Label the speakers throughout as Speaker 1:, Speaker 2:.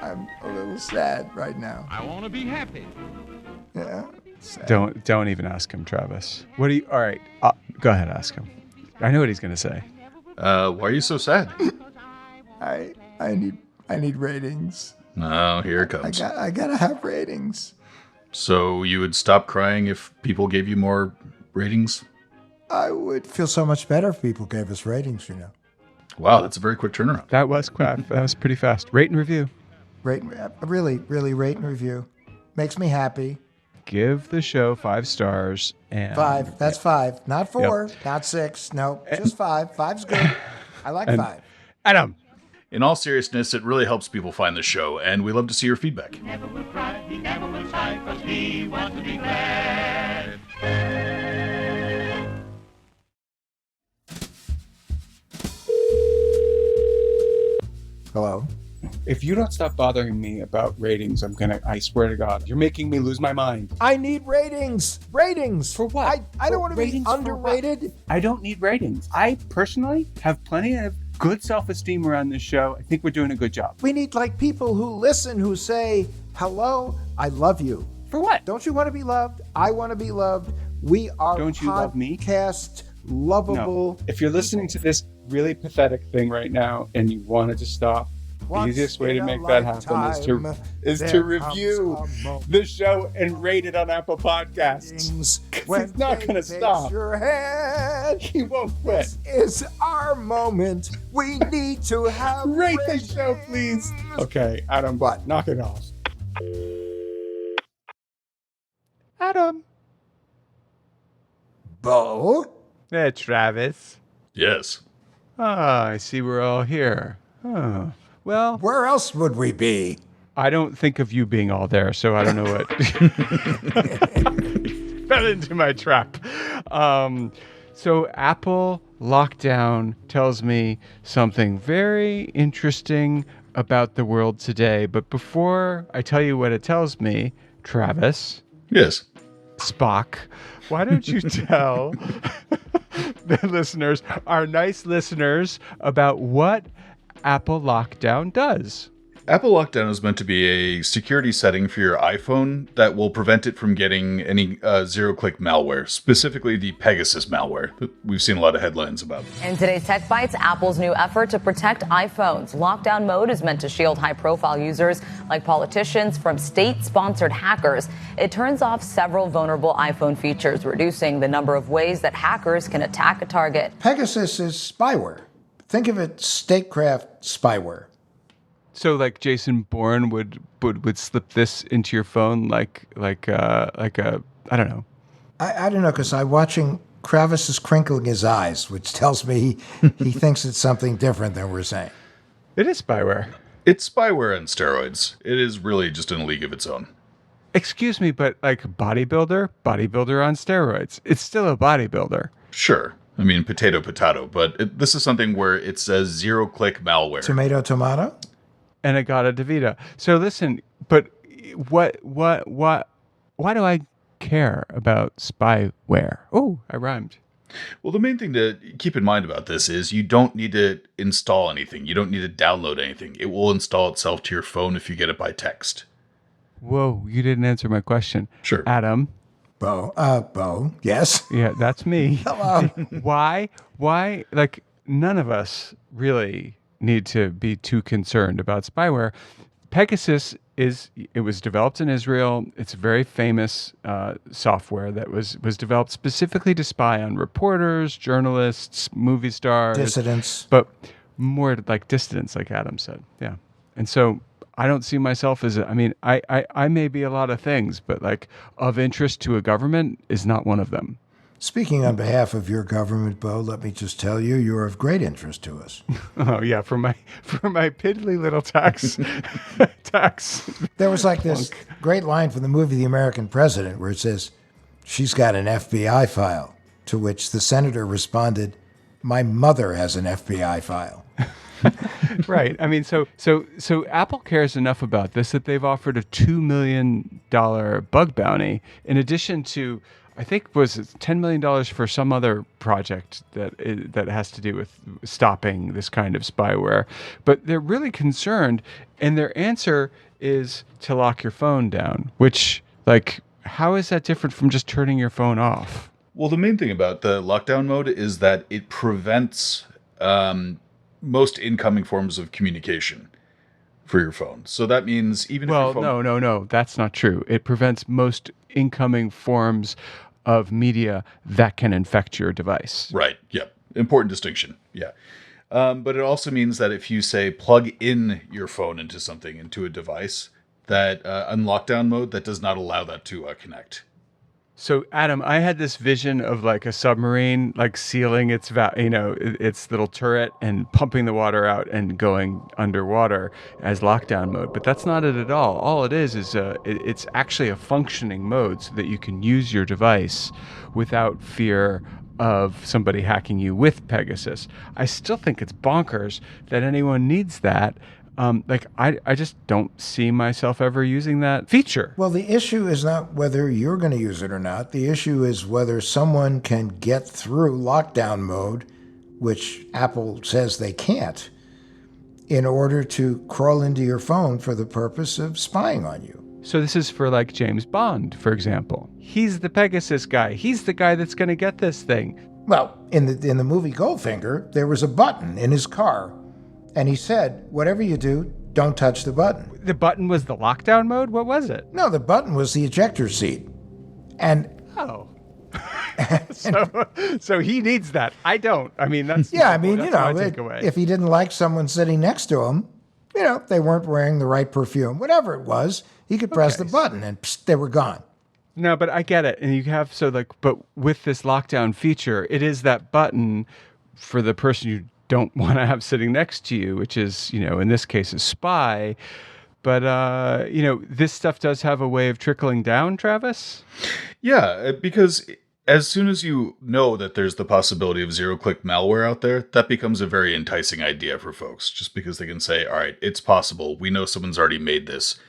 Speaker 1: I'm a little sad right now.
Speaker 2: I want to be happy.
Speaker 1: Yeah. Sad.
Speaker 3: Don't even ask him, Travis. What do you? All right, go ahead, ask him. I know what he's gonna say.
Speaker 4: Why are you so sad?
Speaker 1: I need ratings.
Speaker 4: Oh, here it comes.
Speaker 1: I gotta have ratings.
Speaker 4: So you would stop crying if people gave you more ratings?
Speaker 1: I would feel so much better if people gave us ratings, you know.
Speaker 4: Wow, that's a very quick turnaround.
Speaker 3: That was quick. That was pretty fast. Rate and review.
Speaker 1: Really rate and review. Makes me happy.
Speaker 3: Give the show 5 stars and
Speaker 1: 5. That's 5. Not 4. Yep. Not 6. No, just 5. 5's good. I like 5.
Speaker 3: Adam.
Speaker 4: In all seriousness, it really helps people find the show, and we love to see your feedback.
Speaker 2: He never will cry, he never will sigh, 'cause he wants to be glad.
Speaker 1: Hello?
Speaker 3: If you don't stop bothering me about ratings, I swear to God, you're making me lose my mind.
Speaker 1: I need ratings. Ratings.
Speaker 3: For what?
Speaker 1: I don't want to be underrated.
Speaker 3: I don't need ratings. I personally have plenty of good self-esteem around this show. I think we're doing a good job.
Speaker 1: We need people who listen, who say, hello, I love you.
Speaker 3: For what?
Speaker 1: Don't you want to be loved? I want to be loved. We are
Speaker 3: Don't you love me?
Speaker 1: Podcast lovable.
Speaker 3: No. If you're listening to this really pathetic thing right now and you want it to stop, the easiest way to make that happen is to review the show and rate it on Apple Podcasts. He's not going to stop.
Speaker 1: Your head.
Speaker 3: He won't quit.
Speaker 1: This is our moment. We need to have
Speaker 3: rate the show, please. Okay, Adam,
Speaker 1: what?
Speaker 3: Knock it off. Adam.
Speaker 1: Bo?
Speaker 3: Hey, Travis.
Speaker 4: Yes.
Speaker 3: I see we're all here. Oh. Well,
Speaker 1: where else would we be?
Speaker 3: I don't think of you being all there, so I don't know what. Fell into my trap. So Apple lockdown tells me something very interesting about the world today. But before I tell you what it tells me, Travis.
Speaker 4: Yes.
Speaker 3: Spock, why don't you tell the listeners, our nice listeners, about what Apple Lockdown does?
Speaker 4: Apple Lockdown is meant to be a security setting for your iPhone that will prevent it from getting any zero-click malware, specifically the Pegasus malware that we've seen a lot of headlines about.
Speaker 5: In today's Tech Bites, Apple's new effort to protect iPhones. Lockdown mode is meant to shield high-profile users like politicians from state-sponsored hackers. It turns off several vulnerable iPhone features, reducing the number of ways that hackers can attack a target.
Speaker 1: Pegasus is spyware. Think of it statecraft spyware.
Speaker 3: So, like Jason Bourne would slip this into your phone, like a I don't know.
Speaker 1: I don't know, because I'm watching Kravis is crinkling his eyes, which tells me he thinks it's something different than we're saying.
Speaker 3: It is spyware.
Speaker 4: It's spyware on steroids. It is really just in a league of its own.
Speaker 3: Excuse me, but like bodybuilder on steroids. It's still a bodybuilder.
Speaker 4: Sure. I mean, potato, but this is something where it says zero-click malware.
Speaker 1: Tomato.
Speaker 3: And Agata Davida. So listen, but why do I care about spyware? Oh, I rhymed.
Speaker 4: Well, the main thing to keep in mind about this is you don't need to install anything. You don't need to download anything. It will install itself to your phone if you get it by text.
Speaker 3: Whoa, you didn't answer my question.
Speaker 4: Sure.
Speaker 3: Adam.
Speaker 1: Bo, yes?
Speaker 3: Yeah, that's me.
Speaker 1: Hello.
Speaker 3: Why, like, none of us really need to be too concerned about spyware. Pegasus was developed in Israel. It's a very famous software that was developed specifically to spy on reporters, journalists, movie stars.
Speaker 1: Dissidents.
Speaker 3: But more like dissidents, like Adam said. Yeah. And so I don't see myself as I may be a lot of things, but like of interest to a government is not one of them.
Speaker 1: Speaking on behalf of your government, Bo, let me just tell you, you're of great interest to us.
Speaker 3: Oh yeah, for my piddly little tax.
Speaker 1: There was like this great line from the movie The American President where it says, "She's got an FBI file," to which the senator responded, "My mother has an FBI file."
Speaker 3: Right. I mean, so Apple cares enough about this that they've offered a $2 million bug bounty in addition to I think was $10 million for some other project that has to do with stopping this kind of spyware. But they're really concerned, and their answer is to lock your phone down, which, like, how is that different from just turning your phone off?
Speaker 4: Well, the main thing about the lockdown mode is that it prevents most incoming forms of communication for your phone. So that means even if your phone...
Speaker 3: No, that's not true. It prevents most incoming forms of media that can infect your device.
Speaker 4: Right. Yep. Important distinction. Yeah. But it also means that if you say plug in your phone into something, into a device, that on lockdown mode, that does not allow that to connect.
Speaker 3: So, Adam, I had this vision of like a submarine, like sealing its, its little turret and pumping the water out and going underwater as lockdown mode. But that's not it at all. All it is it's actually a functioning mode so that you can use your device without fear of somebody hacking you with Pegasus. I still think it's bonkers that anyone needs that. I just don't see myself ever using that feature.
Speaker 1: Well, the issue is not whether you're going to use it or not. The issue is whether someone can get through lockdown mode, which Apple says they can't, in order to crawl into your phone for the purpose of spying on you.
Speaker 3: So this is for like James Bond, for example. He's the Pegasus guy. He's the guy that's going to get this thing.
Speaker 1: Well, in the movie Goldfinger, there was a button in his car. And he said, whatever you do, don't touch the button.
Speaker 3: The button was the lockdown mode? What was it?
Speaker 1: No, the button was the ejector seat. And
Speaker 3: oh. So he needs that. I don't. I mean, that's
Speaker 1: yeah, I
Speaker 3: my
Speaker 1: mean,
Speaker 3: takeaway.
Speaker 1: if he didn't like someone sitting next to him, they weren't wearing the right perfume, whatever it was, he could press the button and psst, they were gone.
Speaker 3: No, but I get it. And you have, but with this lockdown feature, it is that button for the person you don't want to have sitting next to you, which is, in this case, a spy. But, this stuff does have a way of trickling down, Travis?
Speaker 4: Yeah, because as soon as you know that there's the possibility of zero-click malware out there, that becomes a very enticing idea for folks, just because they can say, all right, it's possible. We know someone's already made this.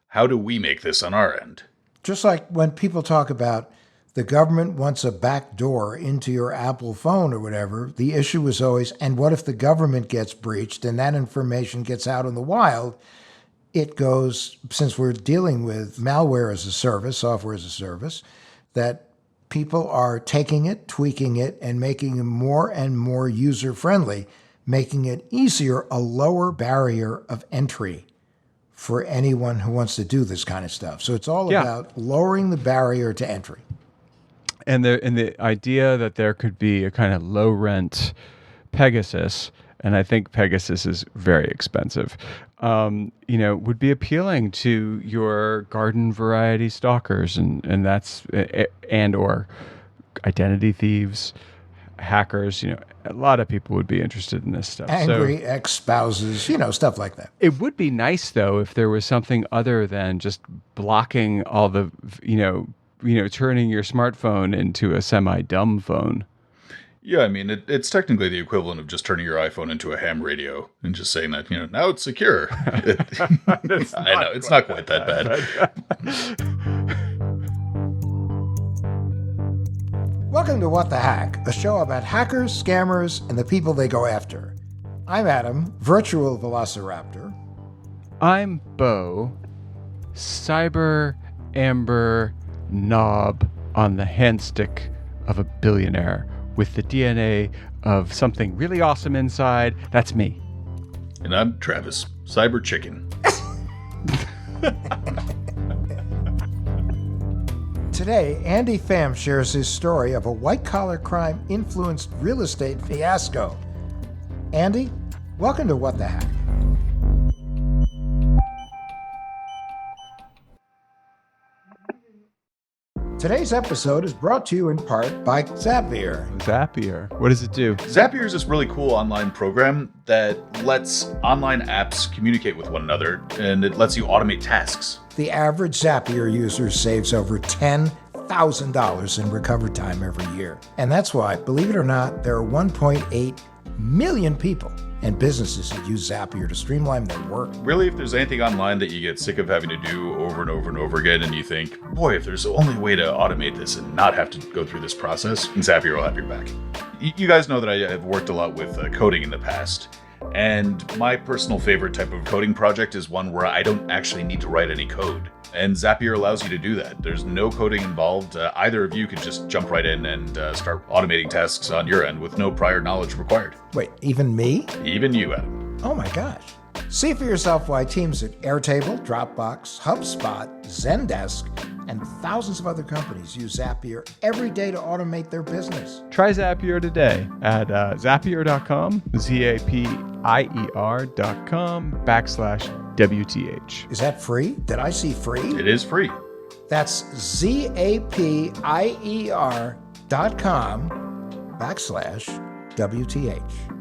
Speaker 4: How do we make this on our end?
Speaker 1: Just like when people talk about the government wants a back door into your Apple phone or whatever, the issue is always, and what if the government gets breached and that information gets out in the wild? It goes, since we're dealing with malware as a service, software as a service, that people are taking it, tweaking it, and making it more and more user-friendly, making it easier, a lower barrier of entry for anyone who wants to do this kind of stuff. So it's all about lowering the barrier to entry.
Speaker 3: And the idea that there could be a kind of low rent Pegasus, and I think Pegasus is very expensive, would be appealing to your garden variety stalkers, and that's or identity thieves, hackers. A lot of people would be interested in this stuff.
Speaker 1: Angry ex-spouses, stuff like that.
Speaker 3: It would be nice though if there was something other than just blocking all the turning your smartphone into a semi-dumb phone.
Speaker 4: Yeah, I mean, it's technically the equivalent of just turning your iPhone into a ham radio and just saying that, now it's secure. I know, it's not quite that bad.
Speaker 1: Welcome to What the Hack, a show about hackers, scammers, and the people they go after. I'm Adam, virtual velociraptor.
Speaker 3: I'm Bo, cyber amber knob on the handstick of a billionaire with the DNA of something really awesome inside. That's me.
Speaker 4: And I'm Travis, cyber chicken.
Speaker 1: Today, Andy Pham shares his story of a white-collar crime-influenced real estate fiasco. Andy, welcome to What the Hack. Today's episode is brought to you in part by Zapier.
Speaker 3: Zapier. What does it do?
Speaker 4: Zapier is this really cool online program that lets online apps communicate with one another, and it lets you automate tasks.
Speaker 1: The average Zapier user saves over $10,000 in recovery time every year. And that's why, believe it or not, there are 1.8 million people and businesses that use Zapier to streamline their work.
Speaker 4: Really, if there's anything online that you get sick of having to do over and over and over again, and you think, boy, if there's only a way to automate this and not have to go through this process, Zapier will have your back. You guys know that I have worked a lot with coding in the past. And my personal favorite type of coding project is one where I don't actually need to write any code. And Zapier allows you to do that. There's no coding involved. Either of you could just jump right in and start automating tasks on your end with no prior knowledge required.
Speaker 1: Wait, even me?
Speaker 4: Even you, Adam.
Speaker 1: Oh my gosh. See for yourself why teams at Airtable, Dropbox, HubSpot, Zendesk, and thousands of other companies use Zapier every day to automate their business.
Speaker 3: Try Zapier today at zapier.com, zapier.com/WTH.
Speaker 1: Is that free? Did I see free?
Speaker 4: It is free.
Speaker 1: That's zapier.com/WTH.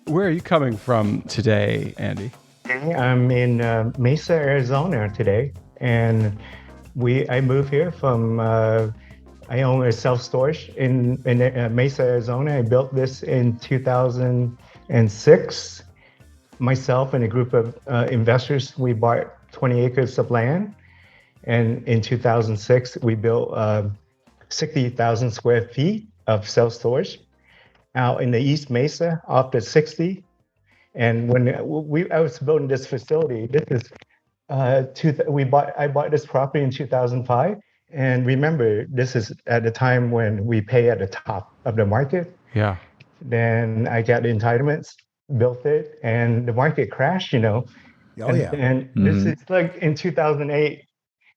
Speaker 3: Where are you coming from today, Andy?
Speaker 6: I'm in Mesa, Arizona today, and I moved here from. I own a self-storage in Mesa, Arizona. I built this in 2006. Myself and a group of investors, we bought 20 acres of land, and in 2006 we built 60,000 square feet of self-storage out in the East Mesa off the 60. And when I was building this facility, this is I bought this property in 2005. And remember, this is at the time when we pay at the top of the market.
Speaker 3: Yeah.
Speaker 6: Then I got the entitlements, built it, and the market crashed,
Speaker 1: Oh, yeah.
Speaker 6: And this is like in 2008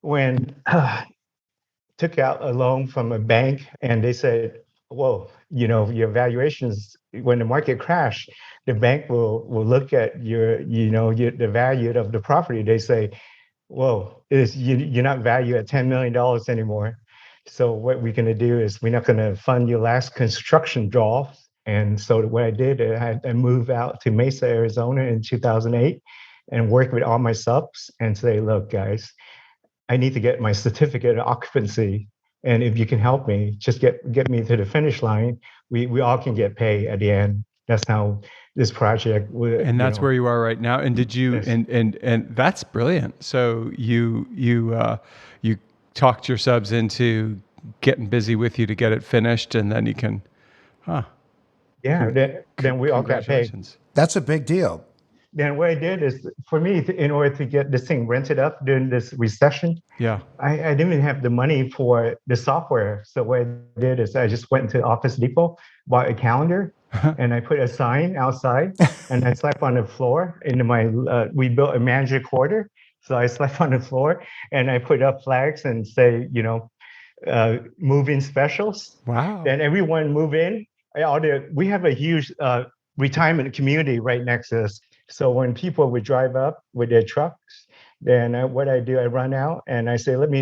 Speaker 6: when took out a loan from a bank, and they said, "Whoa, your valuations when the market crashed, the bank will look at the value of the property." They say, "Whoa, you're not valued at $10 million anymore. So what we're going to do is we're not going to fund your last construction draw." And so what I did, I moved out to Mesa, Arizona in 2008 and worked with all my subs and say, "Look, guys, I need to get my certificate of occupancy. And if you can help me, just get me to the finish line. We all can get paid at the end." That's how this project would.
Speaker 3: And that's where you are right now. And did you?
Speaker 6: Yes.
Speaker 3: And that's brilliant. So you talked your subs into getting busy with you to get it finished, and then you can.
Speaker 6: Yeah. Then we all got paid.
Speaker 3: Congratulations.
Speaker 1: That's a big deal.
Speaker 6: Then what I did is, for me, in order to get this thing rented up during this recession,
Speaker 3: Yeah.
Speaker 6: I didn't even have the money for the software. So what I did is I just went into Office Depot, bought a calendar, and I put a sign outside, and I slept on the floor. We built a manager quarter, so I slept on the floor, and I put up flags and say, move-in specials.
Speaker 3: Wow.
Speaker 6: Then everyone move in. We have a huge retirement community right next to us. So when people would drive up with their trucks, then what I do, I run out and I say, "Let me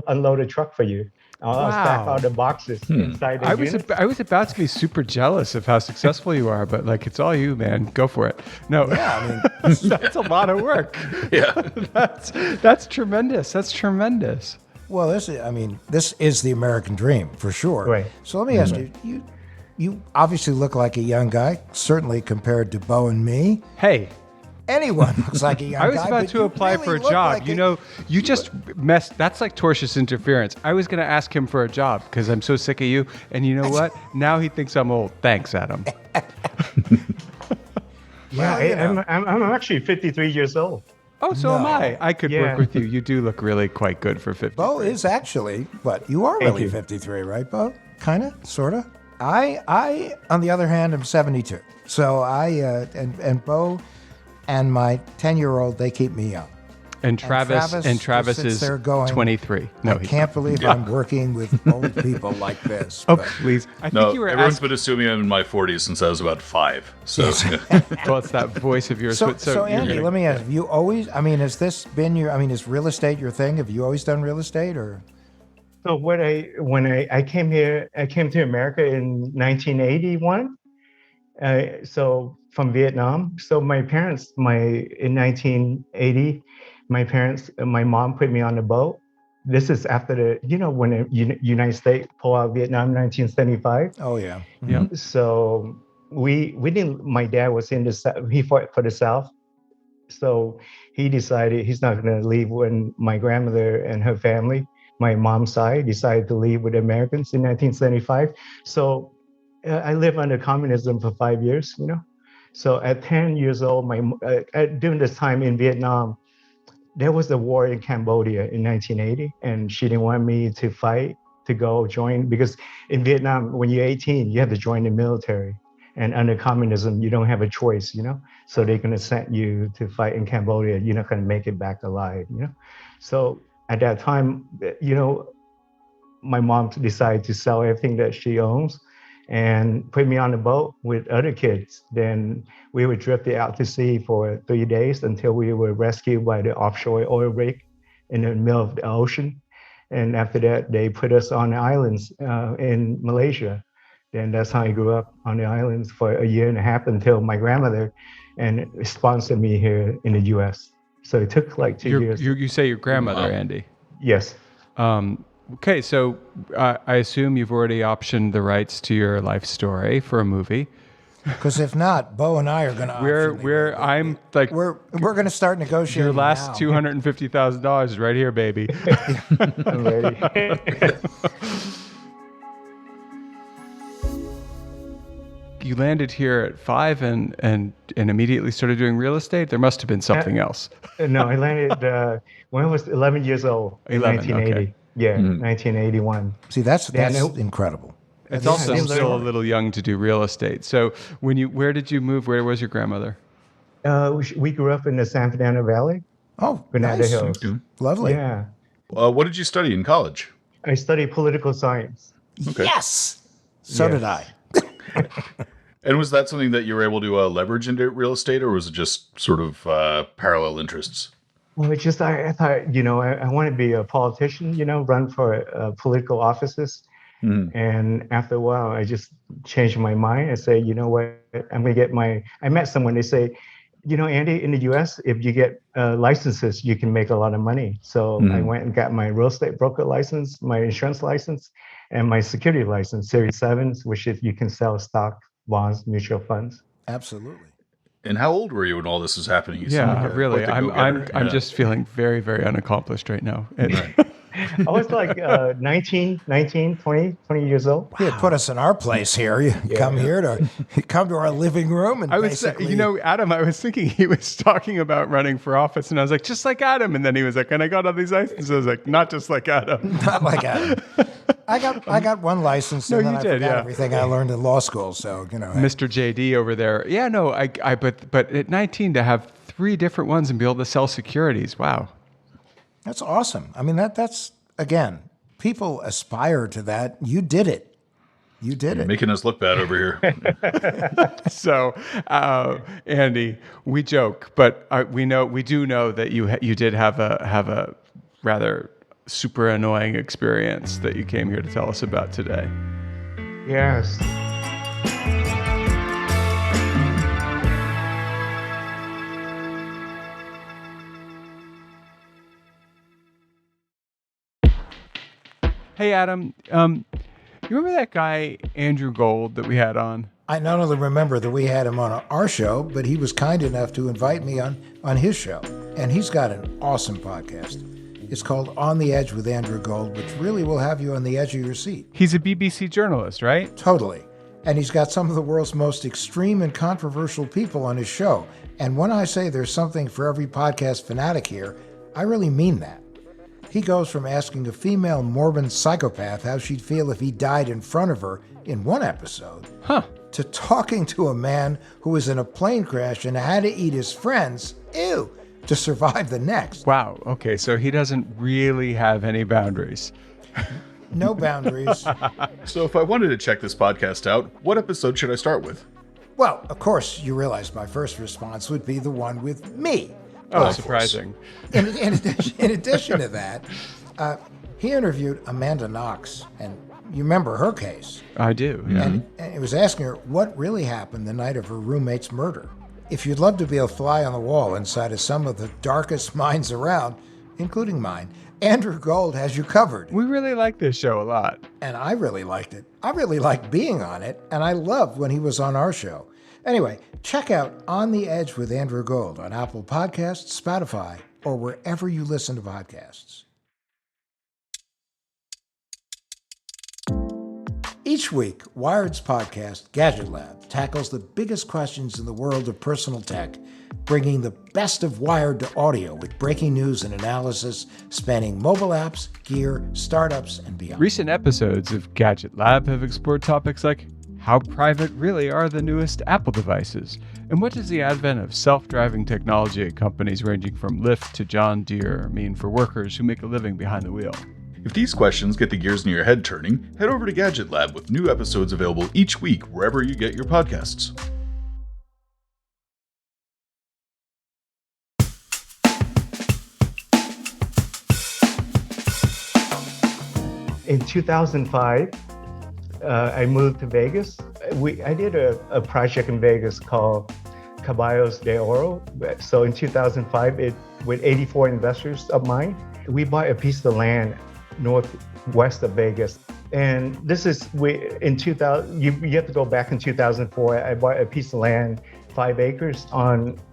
Speaker 6: unload a truck for you. I'll stack all the boxes inside the unit."
Speaker 3: I was about to be super jealous of how successful you are, but it's all you, man. Go for it. No,
Speaker 1: Yeah,
Speaker 3: that's a lot of work.
Speaker 4: Yeah.
Speaker 3: That's tremendous. That's tremendous.
Speaker 1: well, this is the American dream for sure.
Speaker 6: Right.
Speaker 1: So let me ask you, you obviously look like a young guy, certainly compared to Bo and me.
Speaker 3: Hey,
Speaker 1: Anyone looks like a young guy.
Speaker 3: I was about
Speaker 1: but
Speaker 3: to
Speaker 1: you
Speaker 3: apply
Speaker 1: really
Speaker 3: for a
Speaker 1: look
Speaker 3: job.
Speaker 1: like
Speaker 3: You just messed. That's like tortious interference. I was going to ask him for a job because I'm so sick of you. And you know what? Now he thinks I'm old. Thanks, Adam.
Speaker 6: Yeah, I'm actually 53 years old.
Speaker 3: Oh, so am
Speaker 1: No.
Speaker 3: I. I could
Speaker 6: Yeah.
Speaker 3: work with you. You do look really quite good for 50.
Speaker 1: Bo is actually, but you are
Speaker 6: Thank
Speaker 1: really
Speaker 6: you.
Speaker 1: 53, right, Bo? Kind of, sort of. I, on the other hand, am 72. So and Bo and my 10-year-old, they keep me young.
Speaker 3: And Travis
Speaker 1: just sits
Speaker 3: is
Speaker 1: there going,
Speaker 3: 23. No,
Speaker 1: I
Speaker 3: he's
Speaker 1: can't believe I'm working with old people like this.
Speaker 3: Oh,
Speaker 1: but-
Speaker 3: please. I think
Speaker 4: No,
Speaker 3: you were
Speaker 4: everyone's
Speaker 3: asking.
Speaker 4: been assuming I'm in my 40s since I was about 5. So
Speaker 3: Well, it's that voice of yours.
Speaker 1: So,
Speaker 3: but
Speaker 1: so
Speaker 3: you're
Speaker 1: Andy,
Speaker 3: gonna-
Speaker 1: let me ask, have you always, has this been is real estate your thing? Have you always done real estate or?
Speaker 6: So when I came here, I came to America in 1981. So from Vietnam. So my parents, in 1980, my mom put me on a boat this is after when the United States pulled out of Vietnam in 1975.
Speaker 1: Oh yeah.
Speaker 3: Yeah.
Speaker 6: So we didn't. My dad was in the South. He fought for the South. So he decided he's not going to leave when my grandmother and her family, my mom's side, decided to leave with the Americans in 1975. So I lived under communism for 5 years. So at 10 years old, during this time in Vietnam, there was a war in Cambodia in 1980, and she didn't want me to fight, to go join, because in Vietnam, when you're 18, you have to join the military. And under communism, you don't have a choice, So they're going to send you to fight in Cambodia. You're not going to make it back alive, So at that time, my mom decided to sell everything that she owns and put me on a boat with other kids. Then we were drifted out to sea for 3 days until we were rescued by the offshore oil rig in the middle of the ocean. And after that, they put us on the islands in Malaysia. Then that's how I grew up on the islands for a year and a half until my grandmother and sponsored me here in the U.S. So it took like 2 years.
Speaker 3: You say your grandmother, Andy.
Speaker 6: Yes.
Speaker 3: Okay, so I assume you've already optioned the rights to your life story for a movie.
Speaker 1: Because if not, Bo and I are going to.
Speaker 3: We're
Speaker 1: going to start negotiating.
Speaker 3: Your last $250,000 is right here, baby.
Speaker 6: I'm ready.
Speaker 3: You landed here at 5 and immediately started doing real estate. There must have been something else.
Speaker 6: No, I landed when I was 11 years old in 1980.
Speaker 3: Okay.
Speaker 6: Yeah, 1981.
Speaker 1: See, that's incredible.
Speaker 3: It's also still a little young to do real estate. So where did you move? Where was your grandmother?
Speaker 6: We grew up in the San Fernando Valley.
Speaker 1: Oh,
Speaker 6: Granada
Speaker 1: nice.
Speaker 6: Hills.
Speaker 1: Lovely.
Speaker 6: Yeah.
Speaker 4: What did you study in college?
Speaker 6: I studied political science.
Speaker 4: Okay.
Speaker 1: Yes. So did I.
Speaker 4: And was that something that you were able to leverage into real estate, or was it just sort of parallel interests?
Speaker 6: Well, it's just I thought, I want to be a politician, run for political offices. And after a while, I just changed my mind. I say, you know what, I'm going to get I met someone, they say, Andy, in the U.S., if you get licenses, you can make a lot of money. So I went and got my real estate broker license, my insurance license, and my security license, Series 7, which is you can sell stock, bonds, mutual funds.
Speaker 1: Absolutely.
Speaker 4: And how old were you when all this was happening? You
Speaker 3: Yeah, really.
Speaker 4: quite the
Speaker 3: I'm
Speaker 4: go-getter.
Speaker 3: just feeling very, very unaccomplished right now.
Speaker 6: I was like 19, 20 years old.
Speaker 1: Yeah, put us in our place here. You come to our living room and
Speaker 3: I was,
Speaker 1: basically,
Speaker 3: Adam, I was thinking he was talking about running for office, and I was like, just like Adam. And then he was like, and I got all these licenses. I was like, not just like Adam.
Speaker 1: not like Adam. I got one license, and then
Speaker 3: you
Speaker 1: I
Speaker 3: did,
Speaker 1: forgot
Speaker 3: yeah.
Speaker 1: everything I learned in law school. So
Speaker 3: Mr. JD over there. Yeah, no, but at 19 to have 3 different ones and be able to sell securities. Wow.
Speaker 1: that's awesome. I mean, that's again, people aspire to that. You did it. You did it.
Speaker 4: Making us look bad over here.
Speaker 3: So, Andy, we joke, but we do know that you did have a rather super annoying experience that you came here to tell us about today.
Speaker 6: Yes.
Speaker 3: Hey, Adam, you remember that guy, Andrew Gold, that we had on?
Speaker 1: I not only remember that we had him on our show, but he was kind enough to invite me on his show. And he's got an awesome podcast. It's called On the Edge with Andrew Gold, which really will have you on the edge of your seat.
Speaker 3: He's a BBC journalist, right?
Speaker 1: Totally. And he's got some of the world's most extreme and controversial people on his show. And when I say there's something for every podcast fanatic here, I really mean that. He goes from asking a female morbid psychopath how she'd feel if he died in front of her in one episode, to talking to a man who was in a plane crash and had to eat his friends, to survive the next.
Speaker 3: Wow. Okay, so he doesn't really have any boundaries.
Speaker 1: No boundaries.
Speaker 4: So if I wanted to check this podcast out, what episode should I start with?
Speaker 1: Well, of course, you realize my first response would be the one with me.
Speaker 3: Oh, surprising.
Speaker 1: In addition to that, he interviewed Amanda Knox, and you remember her case.
Speaker 3: I do, yeah.
Speaker 1: And it was asking her what really happened the night of her roommate's murder. If you'd love to be a fly on the wall inside of some of the darkest minds around, including mine, Andrew Gold has you covered.
Speaker 3: We really like this show a lot.
Speaker 1: And I really liked it. I really liked being on it, and I loved when he was on our show. Anyway, check out On the Edge with Andrew Gold on Apple Podcasts, Spotify, or wherever you listen to podcasts. Each week, Wired's podcast, Gadget Lab, tackles the biggest questions in the world of personal tech, bringing the best of Wired to audio with breaking news and analysis spanning mobile apps, gear, startups, and beyond.
Speaker 3: Recent episodes of Gadget Lab have explored topics like how private really are the newest Apple devices, and what does the advent of self-driving technology at companies ranging from Lyft to John Deere mean for workers who make a living behind the wheel?
Speaker 4: If these questions get the gears in your head turning, head over to Gadget Lab with new episodes available each week wherever you get your podcasts.
Speaker 6: In 2005, I moved to Vegas. I did a project in Vegas called Caballos de Oro. So in 2005, with 84 investors of mine, we bought a piece of land northwest of Vegas. And this is, in 2000, you have to go back in 2004, I bought a piece of land, 5 acres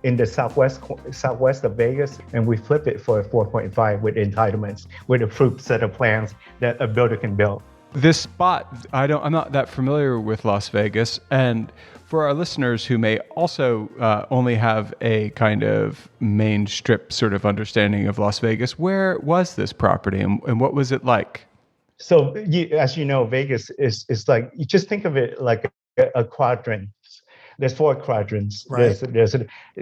Speaker 6: in the southwest of Vegas, and we flipped it for 4.5 with entitlements, with approved set of plans that a builder can build.
Speaker 3: This spot, I'm not that familiar with Las Vegas, and for our listeners who may also only have a kind of main strip sort of understanding of Las Vegas, where was this property and what was it like?
Speaker 6: So, as you know, Vegas is like, you just think of it like a quadrant. There's 4 quadrants.
Speaker 1: Right.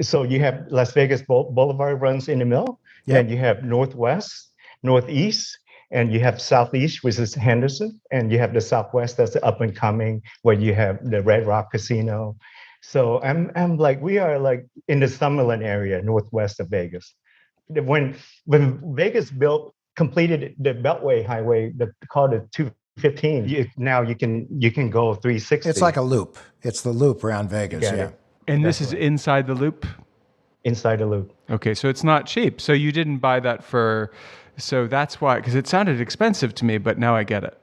Speaker 6: So you have Las Vegas Boulevard runs in the middle,
Speaker 1: Yep.
Speaker 6: and you have northwest, northeast, and you have southeast, which is Henderson, and you have the southwest, that's the up and coming, where you have the Red Rock Casino. So I'm like, we are like in the Summerlin area, northwest of Vegas. When Vegas completed the Beltway Highway, called it 215, now you can go 360.
Speaker 1: It's like a loop. It's the loop around Vegas, yeah.
Speaker 3: And this is inside the loop?
Speaker 6: Inside the loop.
Speaker 3: Okay, so it's not cheap. So you didn't buy that so that's why, because it sounded expensive to me, but now I get it.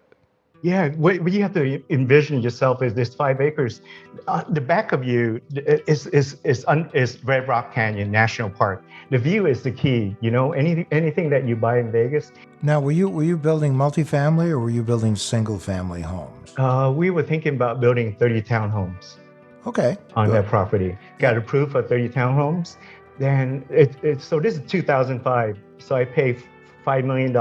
Speaker 6: Yeah, what you have to envision yourself is this 5 acres. The back of you is Red Rock Canyon National Park. The view is the key. You know, anything that you buy in Vegas.
Speaker 1: Now, were you building multifamily or were you building single-family homes?
Speaker 6: We were thinking about building 30 townhomes.
Speaker 1: Okay.
Speaker 6: On
Speaker 1: good.
Speaker 6: that property. Got approved for 30 townhomes. Then so this is 2005. So I paid $5 million.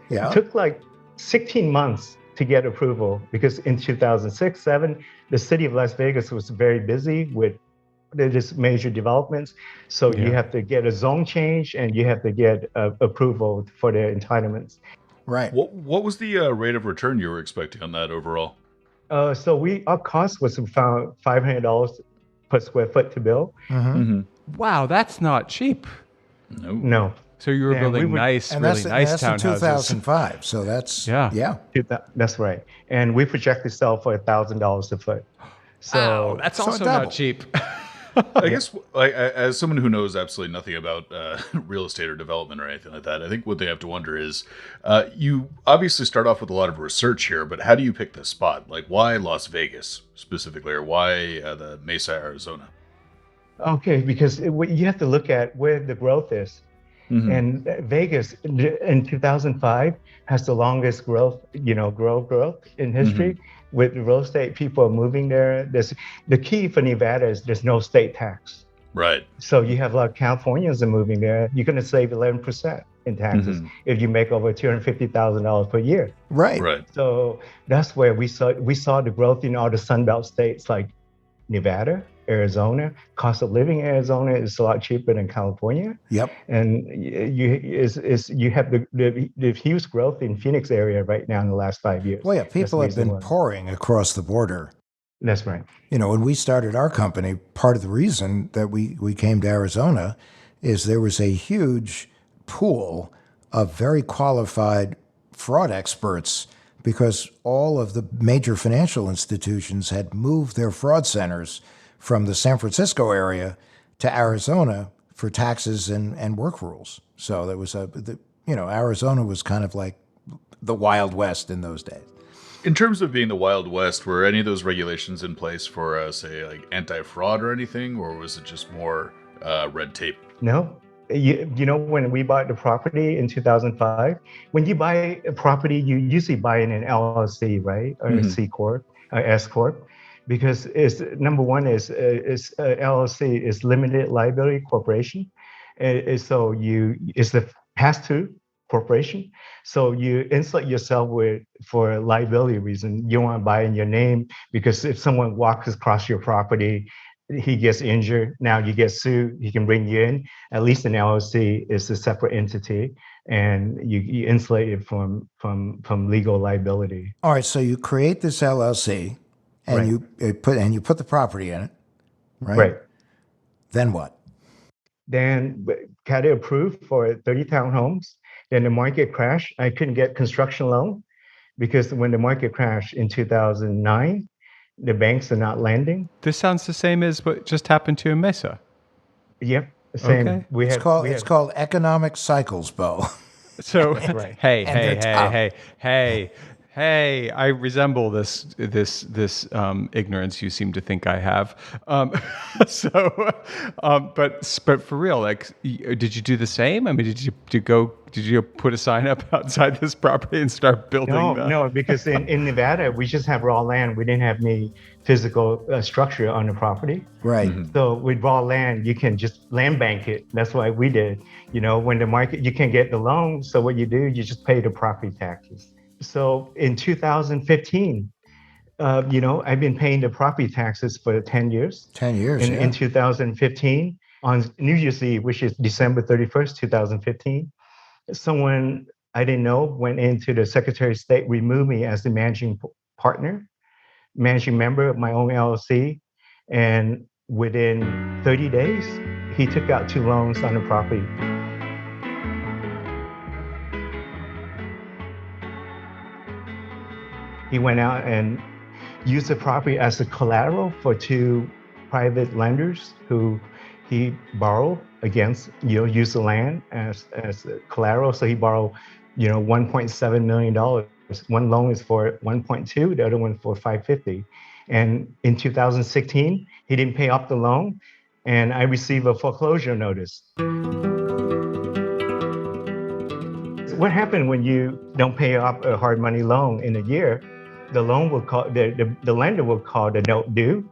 Speaker 1: Yeah.
Speaker 6: It took like 16 months to get approval because in 2006, 2007, the city of Las Vegas was very busy with this major developments. So you have to get a zone change and you have to get approval for the entitlements.
Speaker 1: Right.
Speaker 4: What was the rate of return you were expecting on that overall?
Speaker 6: So our cost was about $500 per square foot to build.
Speaker 3: Wow, that's not cheap.
Speaker 6: No.
Speaker 3: So you were building nice,
Speaker 1: and
Speaker 3: really nice
Speaker 1: that's
Speaker 3: townhouses.
Speaker 1: in 2005. So that's
Speaker 3: Yeah.
Speaker 6: That's right. And we project to sell for $1,000 a foot. So
Speaker 3: Wow, that's also
Speaker 1: double.
Speaker 3: not cheap.
Speaker 4: I guess, as someone who knows absolutely nothing about real estate or development or anything like that, I think what they have to wonder is, you obviously start off with a lot of research here, but how do you pick the spot? Like, why Las Vegas specifically, or why the Mesa, Arizona?
Speaker 6: Okay, because you have to look at where the growth is. And Vegas in 2005 has the longest growth in history. With real estate, people are moving there. The key for Nevada is there's no state tax.
Speaker 4: Right.
Speaker 6: So you have a lot of Californians are moving there. You're going to save 11% in taxes if you make over $250,000 per year.
Speaker 1: right.
Speaker 4: Right.
Speaker 6: So that's where we saw the growth in all the Sunbelt states like Nevada, Arizona. Cost of living in Arizona is a lot cheaper than California.
Speaker 1: Yep.
Speaker 6: And you have the huge growth in Phoenix area right now in the last 5 years.
Speaker 1: Well, yeah, people have
Speaker 6: That's the
Speaker 1: been
Speaker 6: reason why.
Speaker 1: pouring across the border.
Speaker 6: That's right.
Speaker 1: You know, when we started our company, part of the reason that we came to Arizona is there was a huge pool of very qualified fraud experts because all of the major financial institutions had moved their fraud centers from the San Francisco area to Arizona for taxes and work rules. So there was Arizona was kind of like the Wild West in those days.
Speaker 4: In terms of being the Wild West, were any of those regulations in place for, say, like anti-fraud or anything, or was it just more red tape?
Speaker 6: No. When we bought the property in 2005, when you buy a property, you usually buy in an LLC, right? Or a C Corp, or S Corp, because it's number one is LLC is limited liability corporation. It's the pass-through corporation. So you insulate yourself for a liability reason. You don't want to buy in your name because if someone walks across your property, he gets injured. Now you get sued. He can bring you in. At least an LLC is a separate entity, and you insulate it from legal liability.
Speaker 1: All right, so you create this LLC, and
Speaker 6: Right.
Speaker 1: you put the property in it, right?
Speaker 6: Right.
Speaker 1: Then what?
Speaker 6: Then got it approved for 30 townhomes. Then the market crashed. I couldn't get construction loan because when the market crashed in 2009, the banks are not lending.
Speaker 3: This sounds the same as what just happened to you in Mesa.
Speaker 6: Yep, same.
Speaker 3: Okay.
Speaker 1: It's called economic cycles, Bo.
Speaker 3: So,
Speaker 6: right.
Speaker 3: hey,
Speaker 1: And
Speaker 3: hey,
Speaker 1: they're tough.
Speaker 3: hey, I resemble this ignorance you seem to think I have. But for real, like, did you do the same? I mean, did you put a sign up outside this property and start building?
Speaker 6: No, because in Nevada, we just have raw land. We didn't have any physical structure on the property.
Speaker 1: Right.
Speaker 6: So with raw land, you can just land bank it. That's what we did. When the market, you can't get the loan. So what you do, you just pay the property taxes. So in 2015, I've been paying the property taxes for 10 years.
Speaker 1: 10 years,
Speaker 6: In 2015, on New Year's Eve, which is December 31st, 2015, someone I didn't know went into the Secretary of State, removed me as the managing member of my own LLC. And within 30 days, he took out 2 loans on the property. He went out and used the property as a collateral for 2 private lenders who he borrowed against, use the land as collateral. So he borrowed, $1.7 million. One loan is for 1.2, the other one for 550. And in 2016, he didn't pay off the loan, and I received a foreclosure notice. What happened when you don't pay off a hard money loan in a year? The loan will call the lender will call the note due,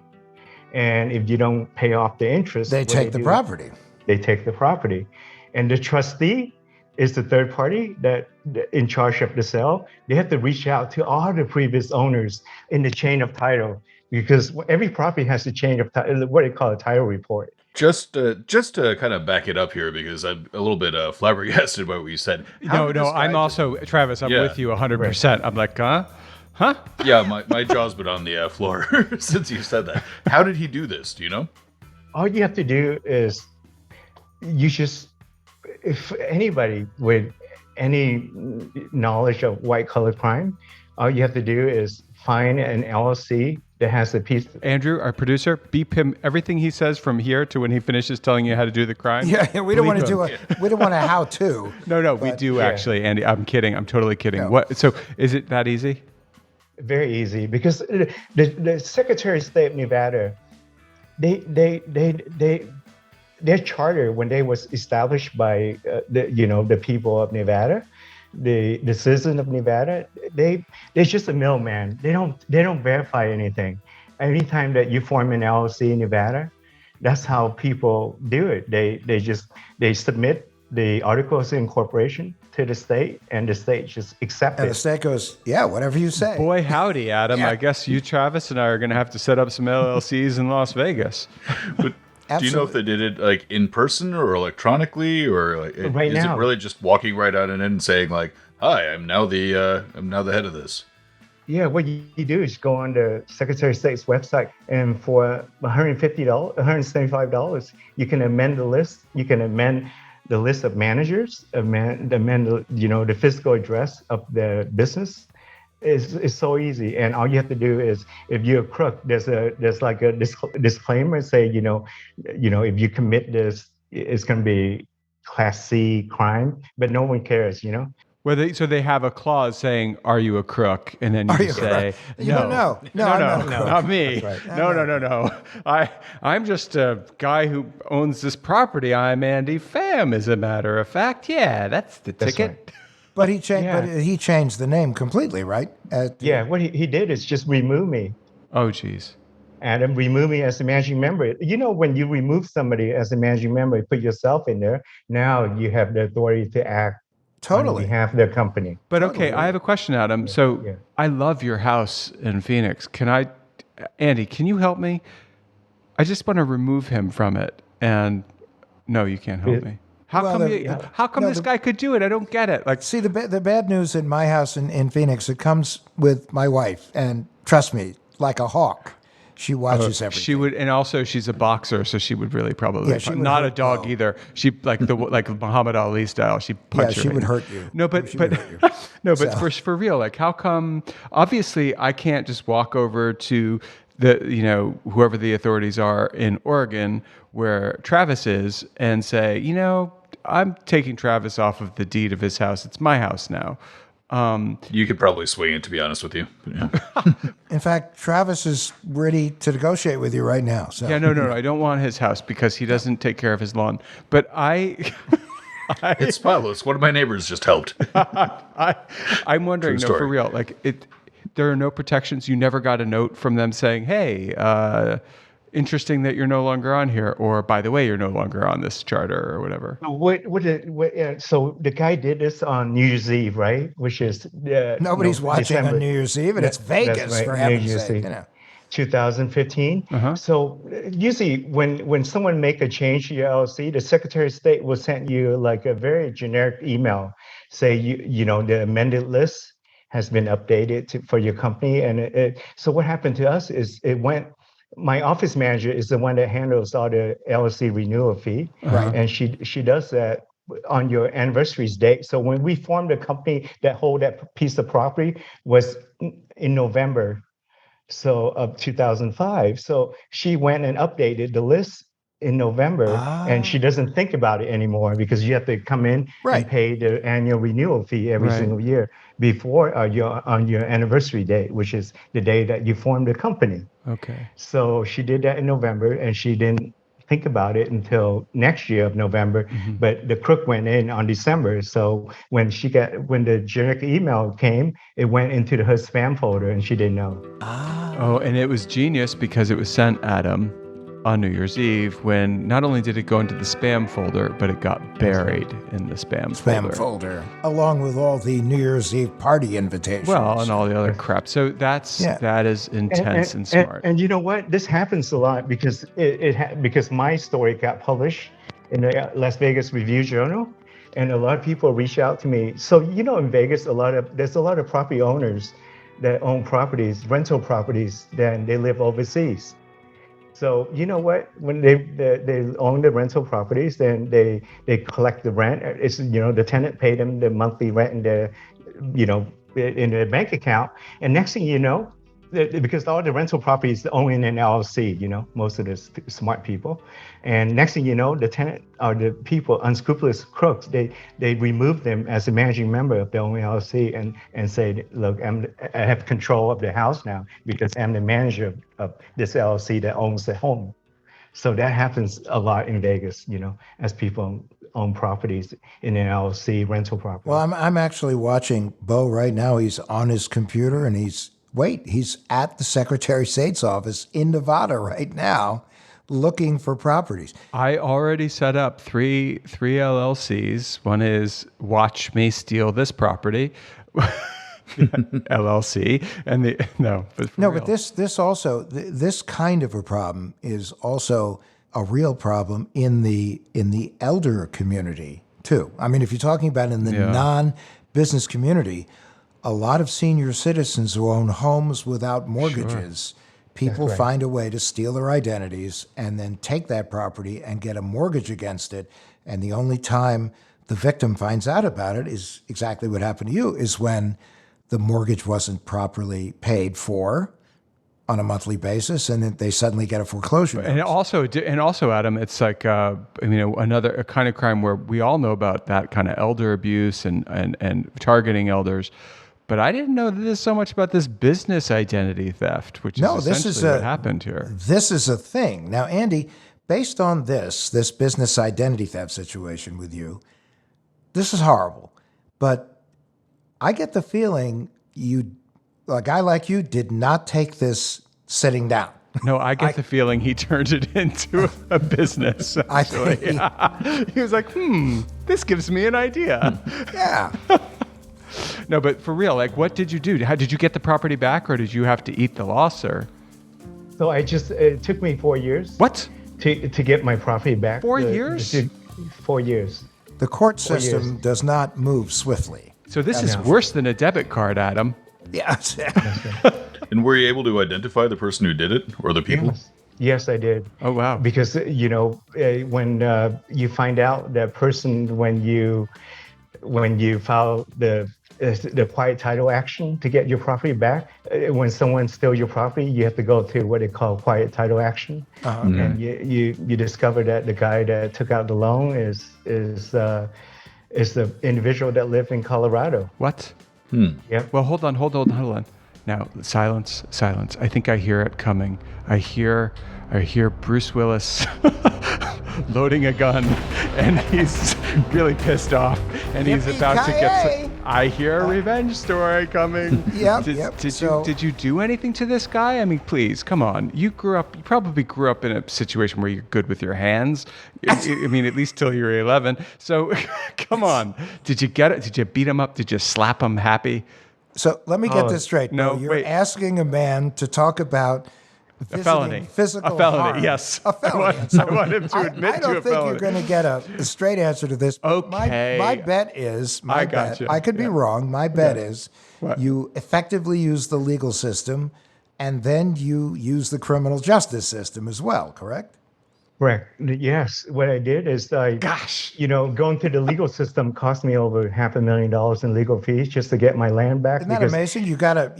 Speaker 6: and if you don't pay off the interest,
Speaker 1: They take the property.
Speaker 6: They take the property, and the trustee is the third party that in charge of the sale. They have to reach out to all the previous owners in the chain of title because every property has a chain of title, what they call a title report.
Speaker 4: Just to kind of back it up here, because I'm a little bit flabbergasted by what you said.
Speaker 3: No, I'm also, Travis, I'm with you 100%. I'm like, huh?
Speaker 4: Yeah, my jaw's been on the floor since you said that. How did he do this? Do you know?
Speaker 6: All you have to do is if anybody with any knowledge of white collar crime, all you have to do is find an LLC that has a piece.
Speaker 3: Andrew, our producer, beep him everything he says from here to when he finishes telling you how to do the crime.
Speaker 1: Yeah, we don't want to we don't want a how-to.
Speaker 3: No, we do actually, Andy. I'm kidding. I'm totally kidding.
Speaker 1: No.
Speaker 3: What? So is it that easy?
Speaker 6: Very easy, because the Secretary of State of Nevada, their charter, when they was established by the people of Nevada, the citizen of Nevada, they're just a middleman. They don't verify anything. Anytime that you form an LLC in Nevada, that's how people do it. They submit the articles of incorporation to the state, and the state just accepts
Speaker 1: And
Speaker 6: it.
Speaker 1: the state goes, yeah, whatever you say.
Speaker 3: Boy, howdy, Adam.
Speaker 1: Yeah.
Speaker 3: I guess you, Travis, and I are going to have to set up some LLCs in Las Vegas.
Speaker 4: But do you know if they did it like in person or electronically, or like
Speaker 6: Right
Speaker 4: is
Speaker 6: now.
Speaker 4: it really just walking right out and in and saying like, "Hi, I'm now the head of this."
Speaker 6: Yeah, what you do is go on the Secretary of State's website, and for $150, $175, you can amend the list. You can amend the list of managers, amend the physical address of the business. It's so easy, and all you have to do is, if you're a crook, there's like a disclaimer say, if you commit this, it's going to be Class C crime, but no one cares, you know?
Speaker 3: So they have a clause saying, "Are you a crook?" And then you
Speaker 1: Are
Speaker 3: just
Speaker 1: you a
Speaker 3: say,
Speaker 1: crook? You don't know. No, I'm not a crook.
Speaker 3: not me.
Speaker 6: That's right.
Speaker 3: No. I'm just a guy who owns this property. I'm Andy Pham, as a matter of fact. Yeah, that's the ticket.
Speaker 6: right.
Speaker 1: But he changed.
Speaker 6: Yeah.
Speaker 1: But he changed the name completely, right?
Speaker 6: Yeah, what he did is just remove me.
Speaker 3: Oh, geez.
Speaker 6: Adam, remove me as a managing member. You know, when you remove somebody as a managing member, you put yourself in there, now you have the authority to act on
Speaker 1: Totally.
Speaker 6: behalf of their company.
Speaker 3: But okay, I have a question, Adam. So
Speaker 6: yeah.
Speaker 3: I love your house in Phoenix. Andy, can you help me? I just want to remove him from it. And no, you can't help me. How come this guy could do it? I don't get it. Like,
Speaker 1: See, the bad news in my house in Phoenix, it comes with my wife, and trust me, like a hawk, she watches everything.
Speaker 3: she would, and also she's a boxer, so she would really probably
Speaker 1: Yeah, she would
Speaker 3: not a
Speaker 1: hurt-
Speaker 3: dog
Speaker 1: oh.
Speaker 3: either. She like Muhammad Ali style. She punch
Speaker 1: she
Speaker 3: you
Speaker 1: would
Speaker 3: right-
Speaker 1: hurt you.
Speaker 3: No, but
Speaker 1: She would hurt you.
Speaker 3: no, but for real, like how come? Obviously, I can't just walk over to whoever the authorities are in Oregon where Travis is and say, I'm taking Travis off of the deed of his house. It's my house now.
Speaker 4: You could probably swing it, to be honest with you. Yeah.
Speaker 1: In fact, Travis is ready to negotiate with you right now. So
Speaker 3: Yeah, no, I don't want his house because he doesn't take care of his lawn. But
Speaker 4: It's spotless. One of my neighbors just helped.
Speaker 3: I'm wondering,
Speaker 4: True
Speaker 3: no, for
Speaker 4: story.
Speaker 3: real, there are no protections. You never got a note from them saying, hey, interesting that you're no longer on here, or by the way, you're no longer on this charter or whatever.
Speaker 6: So the guy did this on New Year's Eve, right? Which is
Speaker 1: nobody's watching
Speaker 6: December.
Speaker 1: on New Year's Eve, and it's
Speaker 6: That's
Speaker 1: Vegas,
Speaker 6: right,
Speaker 1: for
Speaker 6: New
Speaker 1: heaven's
Speaker 6: Year's
Speaker 1: sake.
Speaker 6: Eve. 2015. So usually when someone make a change to your LLC, the Secretary of State will send you like a very generic email, say the amended list has been updated for your company. And so what happened to us is my office manager is the one that handles all the LLC renewal fee, and she does that on your anniversary's date. So when we formed a company that hold that piece of property was in November of 2005. So she went and updated the list in November, and she doesn't think about it anymore because you have to come in and pay the annual renewal fee every single year before on your anniversary date, which is the day that you formed the company.
Speaker 3: Okay.
Speaker 6: So she did that in November, and she didn't think about it until next year of November. But the crook went in on December. So when the generic email came, it went into her spam folder, and she didn't know.
Speaker 3: Oh, and it was genius because it was sent, Adam, on New Year's Eve when not only did it go into the spam folder, but it got buried in the spam
Speaker 1: folder, along with all the New Year's Eve party invitations.
Speaker 3: Well, and all the other crap. So that is intense and smart.
Speaker 6: And you know what? This happens a lot because because my story got published in the Las Vegas Review Journal, and a lot of people reach out to me. So in Vegas, there's a lot of property owners that own properties, rental properties, then they live overseas. So you know what? When they own the rental properties, then they collect the rent. It's the tenant paid them the monthly rent in their bank account, and next thing you know, because all the rental properties own in an LLC, most of the smart people, and next thing you know, the tenant or the people, unscrupulous crooks, they remove them as a managing member of their own LLC and say, look, I have control of the house now because I'm the manager of this LLC that owns the home. So that happens a lot in Vegas, as people own properties in an LLC, rental property.
Speaker 1: Well, I'm actually watching Bo right now. He's on his computer and he's at the Secretary of State's office in Nevada right now looking for properties.
Speaker 3: I already set up three LLCs. One is Watch Me Steal This Property LLC, and but
Speaker 1: this also this kind of a problem is also a real problem in the elder community too. I mean, if you're talking about in the non-business community, a lot of senior citizens who own homes without mortgages, people find a way to steal their identities and then take that property and get a mortgage against it. And the only time the victim finds out about it is exactly what happened to you, is when the mortgage wasn't properly paid for on a monthly basis, and then they suddenly get a foreclosure notice.
Speaker 3: And also, Adam, it's like a kind of crime where we all know about that kind of elder abuse and targeting elders. But I didn't know that there's so much about this business identity theft, which is essentially what happened here.
Speaker 1: This is a thing. Now, Andy, based on this business identity theft situation with you, this is horrible. But I get the feeling a guy like you did not take this sitting down.
Speaker 3: No, I get the feeling he turned it into a business. Actually. He was like, this gives me an idea.
Speaker 1: Yeah.
Speaker 3: No, but for real, like, what did you do? How did you get the property back, or did you have to eat the loss, or?
Speaker 6: So it took me 4 years.
Speaker 3: What?
Speaker 6: To get my property back.
Speaker 3: 4 years?
Speaker 6: 4 years.
Speaker 1: The court system does not move swiftly.
Speaker 3: So this is worse than a debit card, Adam.
Speaker 1: Yes.
Speaker 4: And were you able to identify the person who did it or the people?
Speaker 6: Yes, I did.
Speaker 3: Oh, wow.
Speaker 6: Because, when you find out that person, when you file the quiet title action to get your property back, when someone steals your property, you have to go to what they call quiet title action. And you discover that the guy that took out the loan is the individual that lived in Colorado.
Speaker 3: What?
Speaker 6: Yeah.
Speaker 3: Well, hold on. Now, silence. I think I hear it coming. I hear Bruce Willis loading a gun, and he's really pissed off, and he's about to get. I hear a revenge story coming. Did you do anything to this guy? I mean, please, come on. You probably grew up in a situation where you're good with your hands. I mean, at least till you're 11. So, come on. Did you get it? Did you beat him up? Did you slap him happy?
Speaker 1: So let me get this straight.
Speaker 3: No,
Speaker 1: you're asking a man to talk about
Speaker 3: a felony.
Speaker 1: Physical
Speaker 3: a felony,
Speaker 1: harm.
Speaker 3: yes.
Speaker 1: A felony.
Speaker 3: I want him to admit to a felony.
Speaker 1: I don't think you're going to get a straight answer to this.
Speaker 3: Okay.
Speaker 1: My bet is,
Speaker 3: gotcha.
Speaker 1: I could be wrong, my bet is you effectively use the legal system and then you use the criminal justice system as well, correct?
Speaker 6: Correct. Yes. What I did is going through the legal system cost me over $500,000 in legal fees just to get my land back.
Speaker 1: Isn't that amazing? You gotta,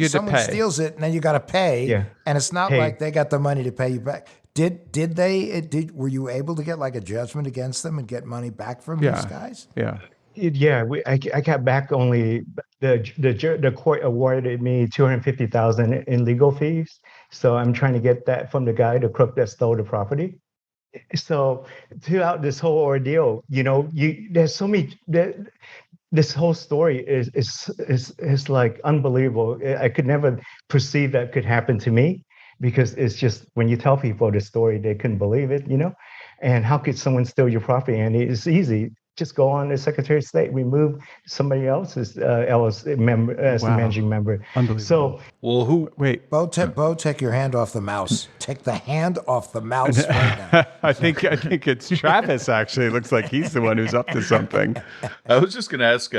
Speaker 1: someone steals it and then you gotta pay.
Speaker 6: Yeah.
Speaker 1: And it's not like they got the money to pay you back. Were you able to get like a judgment against them and get money back from these guys?
Speaker 3: Yeah.
Speaker 6: Yeah, I got back only the court awarded me $250,000 in legal fees. So I'm trying to get that from the crook that stole the property. So throughout this whole ordeal, there's so many. This whole story is like unbelievable. I could never perceive that could happen to me because it's just when you tell people the story, they couldn't believe it, And how could someone steal your property? And it's easy. Just go on the Secretary of State, remove somebody else's member as the managing member.
Speaker 3: Unbelievable.
Speaker 4: So,
Speaker 1: Bo, take your hand off the mouse. Take the hand off the mouse right now.
Speaker 3: I think it's Travis. Actually, it looks like he's the one who's up to something.
Speaker 4: I was just going to ask,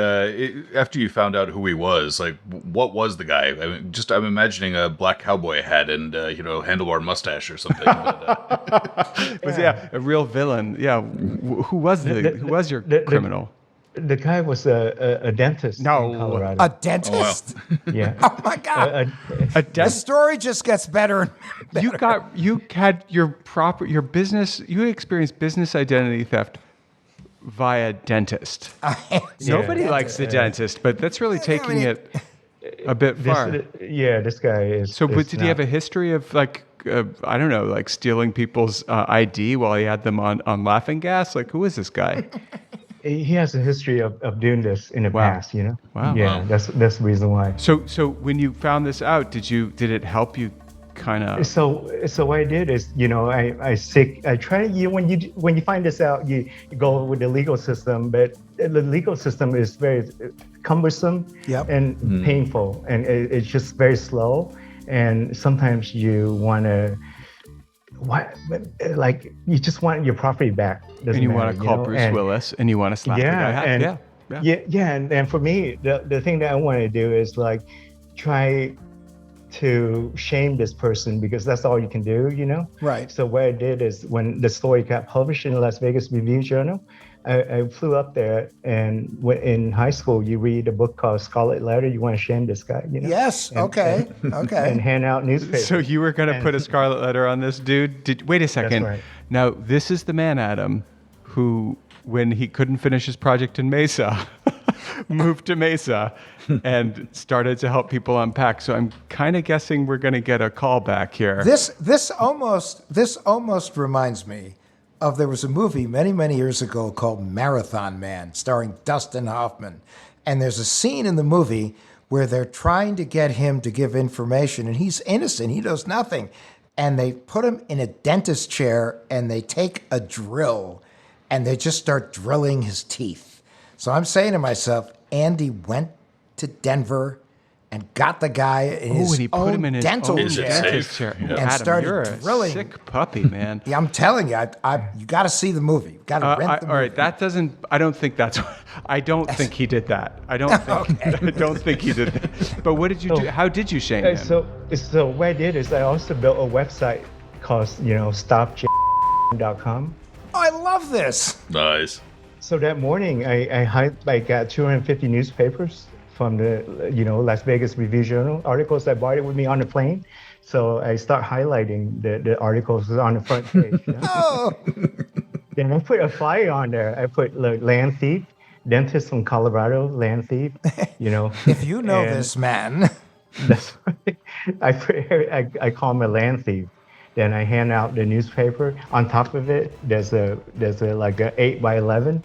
Speaker 4: after you found out who he was, like, what was the guy? I'm imagining a black cowboy hat and handlebar mustache or something. But,
Speaker 3: a real villain. Yeah, who was your criminal?
Speaker 6: The guy was a dentist in Colorado.
Speaker 1: A dentist?
Speaker 4: Oh, wow.
Speaker 6: Yeah.
Speaker 1: Oh my God. The story just gets better and better.
Speaker 3: You had your business. You experienced business identity theft via dentist. Nobody likes the dentist, but that's really taking it a bit far.
Speaker 6: This guy is.
Speaker 3: So, but did he have a history of I don't know, like stealing people's ID while he had them on laughing gas? Like, who is this guy?
Speaker 6: He has a history of doing this in the past,
Speaker 3: Wow.
Speaker 6: Yeah, that's the reason why.
Speaker 3: So when you found this out, did it help you kind of?
Speaker 6: So what I did is, I try, when you find this out, you go with the legal system, but the legal system is very cumbersome and painful, and it's just very slow. And sometimes you want to, you just want your property back.
Speaker 3: And you want to call Bruce Willis, and you want to slap the guy.
Speaker 6: And for me, the thing that I want to do is try to shame this person because that's all you can do,
Speaker 1: Right.
Speaker 6: So what I did is when the story got published in the Las Vegas Review Journal, I flew up there, and in high school, you read a book called Scarlet Letter. You want to shame this guy,
Speaker 1: Yes. Okay. Okay.
Speaker 6: and hand out newspapers.
Speaker 3: So you were going to
Speaker 6: And
Speaker 3: put a scarlet letter on this dude? Wait a second.
Speaker 6: right.
Speaker 3: Now, this is the man, Adam, who, when he couldn't finish his project in Mesa, moved to Mesa and started to help people unpack. So I'm kind of guessing we're going to get a call back here.
Speaker 1: This almost reminds me of, there was a movie many years ago called Marathon Man, starring Dustin Hoffman, and there's a scene in the movie where they're trying to get him to give information, and he's innocent, he knows nothing, and they put him in a dentist chair and they take a drill and they just start drilling his teeth. So I'm saying to myself, Andy went to Denver and got the guy in his
Speaker 3: and he put
Speaker 1: own
Speaker 3: him in his
Speaker 1: dental
Speaker 3: own
Speaker 1: chair
Speaker 3: dentist chair.
Speaker 1: and
Speaker 3: Adam,
Speaker 1: started
Speaker 3: you're
Speaker 1: drilling.
Speaker 3: a sick puppy, man.
Speaker 1: Yeah, I'm telling you, you got to see the movie. You got to rent the movie.
Speaker 3: All right, that doesn't. I don't think that's. I don't think he did that. I don't think. I don't think he did that. But what did you do? How did you shame him?
Speaker 6: So what I did is I also built a website called stopj.com.
Speaker 1: I love this.
Speaker 4: Nice.
Speaker 6: So that morning, I got 250 newspapers from the Las Vegas Review Journal, articles. I brought it with me on the plane. So I start highlighting the articles on the front page.
Speaker 1: Oh.
Speaker 6: Then I put a flyer on there. I put land thief, dentist from Colorado, land thief.
Speaker 1: If you know this man.
Speaker 6: That's right. I call him a land thief. Then I hand out the newspaper. On top of it, there's a like a 8x11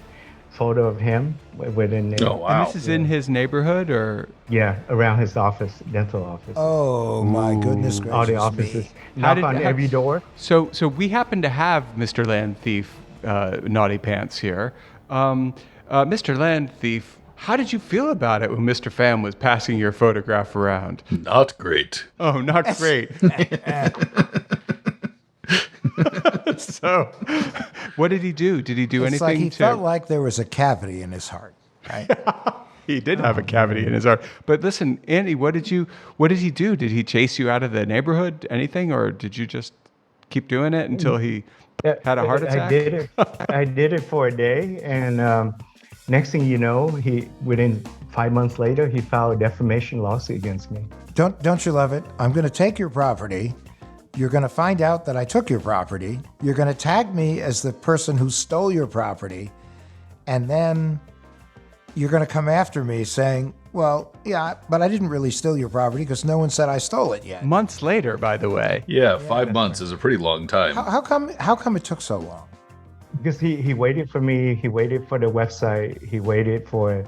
Speaker 6: photo of him within there.
Speaker 4: Oh, wow.
Speaker 3: And this is in his neighborhood, or
Speaker 6: Yeah, around his office, dental office.
Speaker 1: Oh my goodness gracious
Speaker 6: All the
Speaker 1: me.
Speaker 6: offices.
Speaker 3: How
Speaker 6: Knock on every door.
Speaker 3: So we happen to have Mr. Land Thief, Naughty Pants here. Mr. Land Thief, how did you feel about it when Mr. Pham was passing your photograph around?
Speaker 4: Not great.
Speaker 3: Oh, not great. So, what did he do? Did he do
Speaker 1: It's
Speaker 3: anything
Speaker 1: like he
Speaker 3: to?
Speaker 1: felt like there was a cavity in his heart. Right?
Speaker 3: He did have a cavity in his heart. But listen, Andy, what did he do? Did he chase you out of the neighborhood? Anything, or did you just keep doing it until he had a heart attack?
Speaker 6: I did it for a day, and next thing you know, within 5 months later, he filed a defamation lawsuit against me.
Speaker 1: Don't you love it? I'm going to take your property. You're going to find out that I took your property. You're going to tag me as the person who stole your property. And then you're going to come after me saying, well, yeah, but I didn't really steal your property because no one said I stole it yet.
Speaker 3: Months later, by the way.
Speaker 4: Yeah, 5 months is a pretty long time.
Speaker 1: How come it took so long?
Speaker 6: Because he waited for me, he waited for the website, he waited for,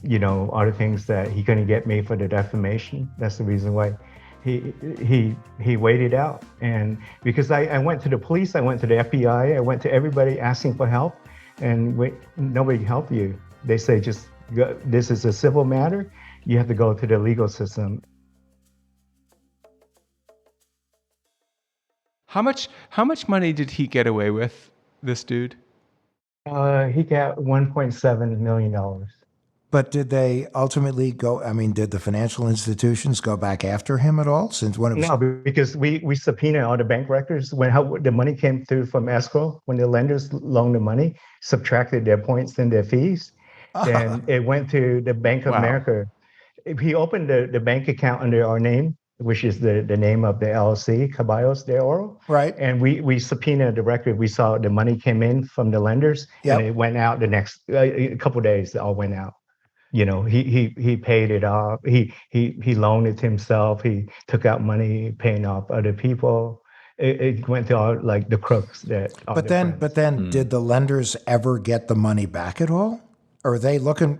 Speaker 6: other things that he couldn't get me for the defamation. That's the reason why he waited out. And because I went to the police, I went to the FBI, I went to everybody asking for help, and nobody helped you. They say, just go, this is a civil matter, you have to go to the legal system.
Speaker 3: How much money did he get away with, this dude?
Speaker 6: He got $1.7 million.
Speaker 1: But did they ultimately did the financial institutions go back after him at all? Since when it was...
Speaker 6: No, because we subpoenaed all the bank records when the money came through from escrow, when the lenders loaned the money, subtracted their points and their fees, then it went to the Bank of America. He opened the bank account under our name, which is the name of the LLC, Caballos de Oro.
Speaker 1: Right.
Speaker 6: And we subpoenaed the record. We saw the money came in from the lenders,
Speaker 1: Yep.
Speaker 6: and it went out the next a couple of days. It all went out. He paid it off. He loaned it to himself. He took out money paying off other people. It went to all like the crooks that.
Speaker 1: But then, did the lenders ever get the money back at all? Or are they looking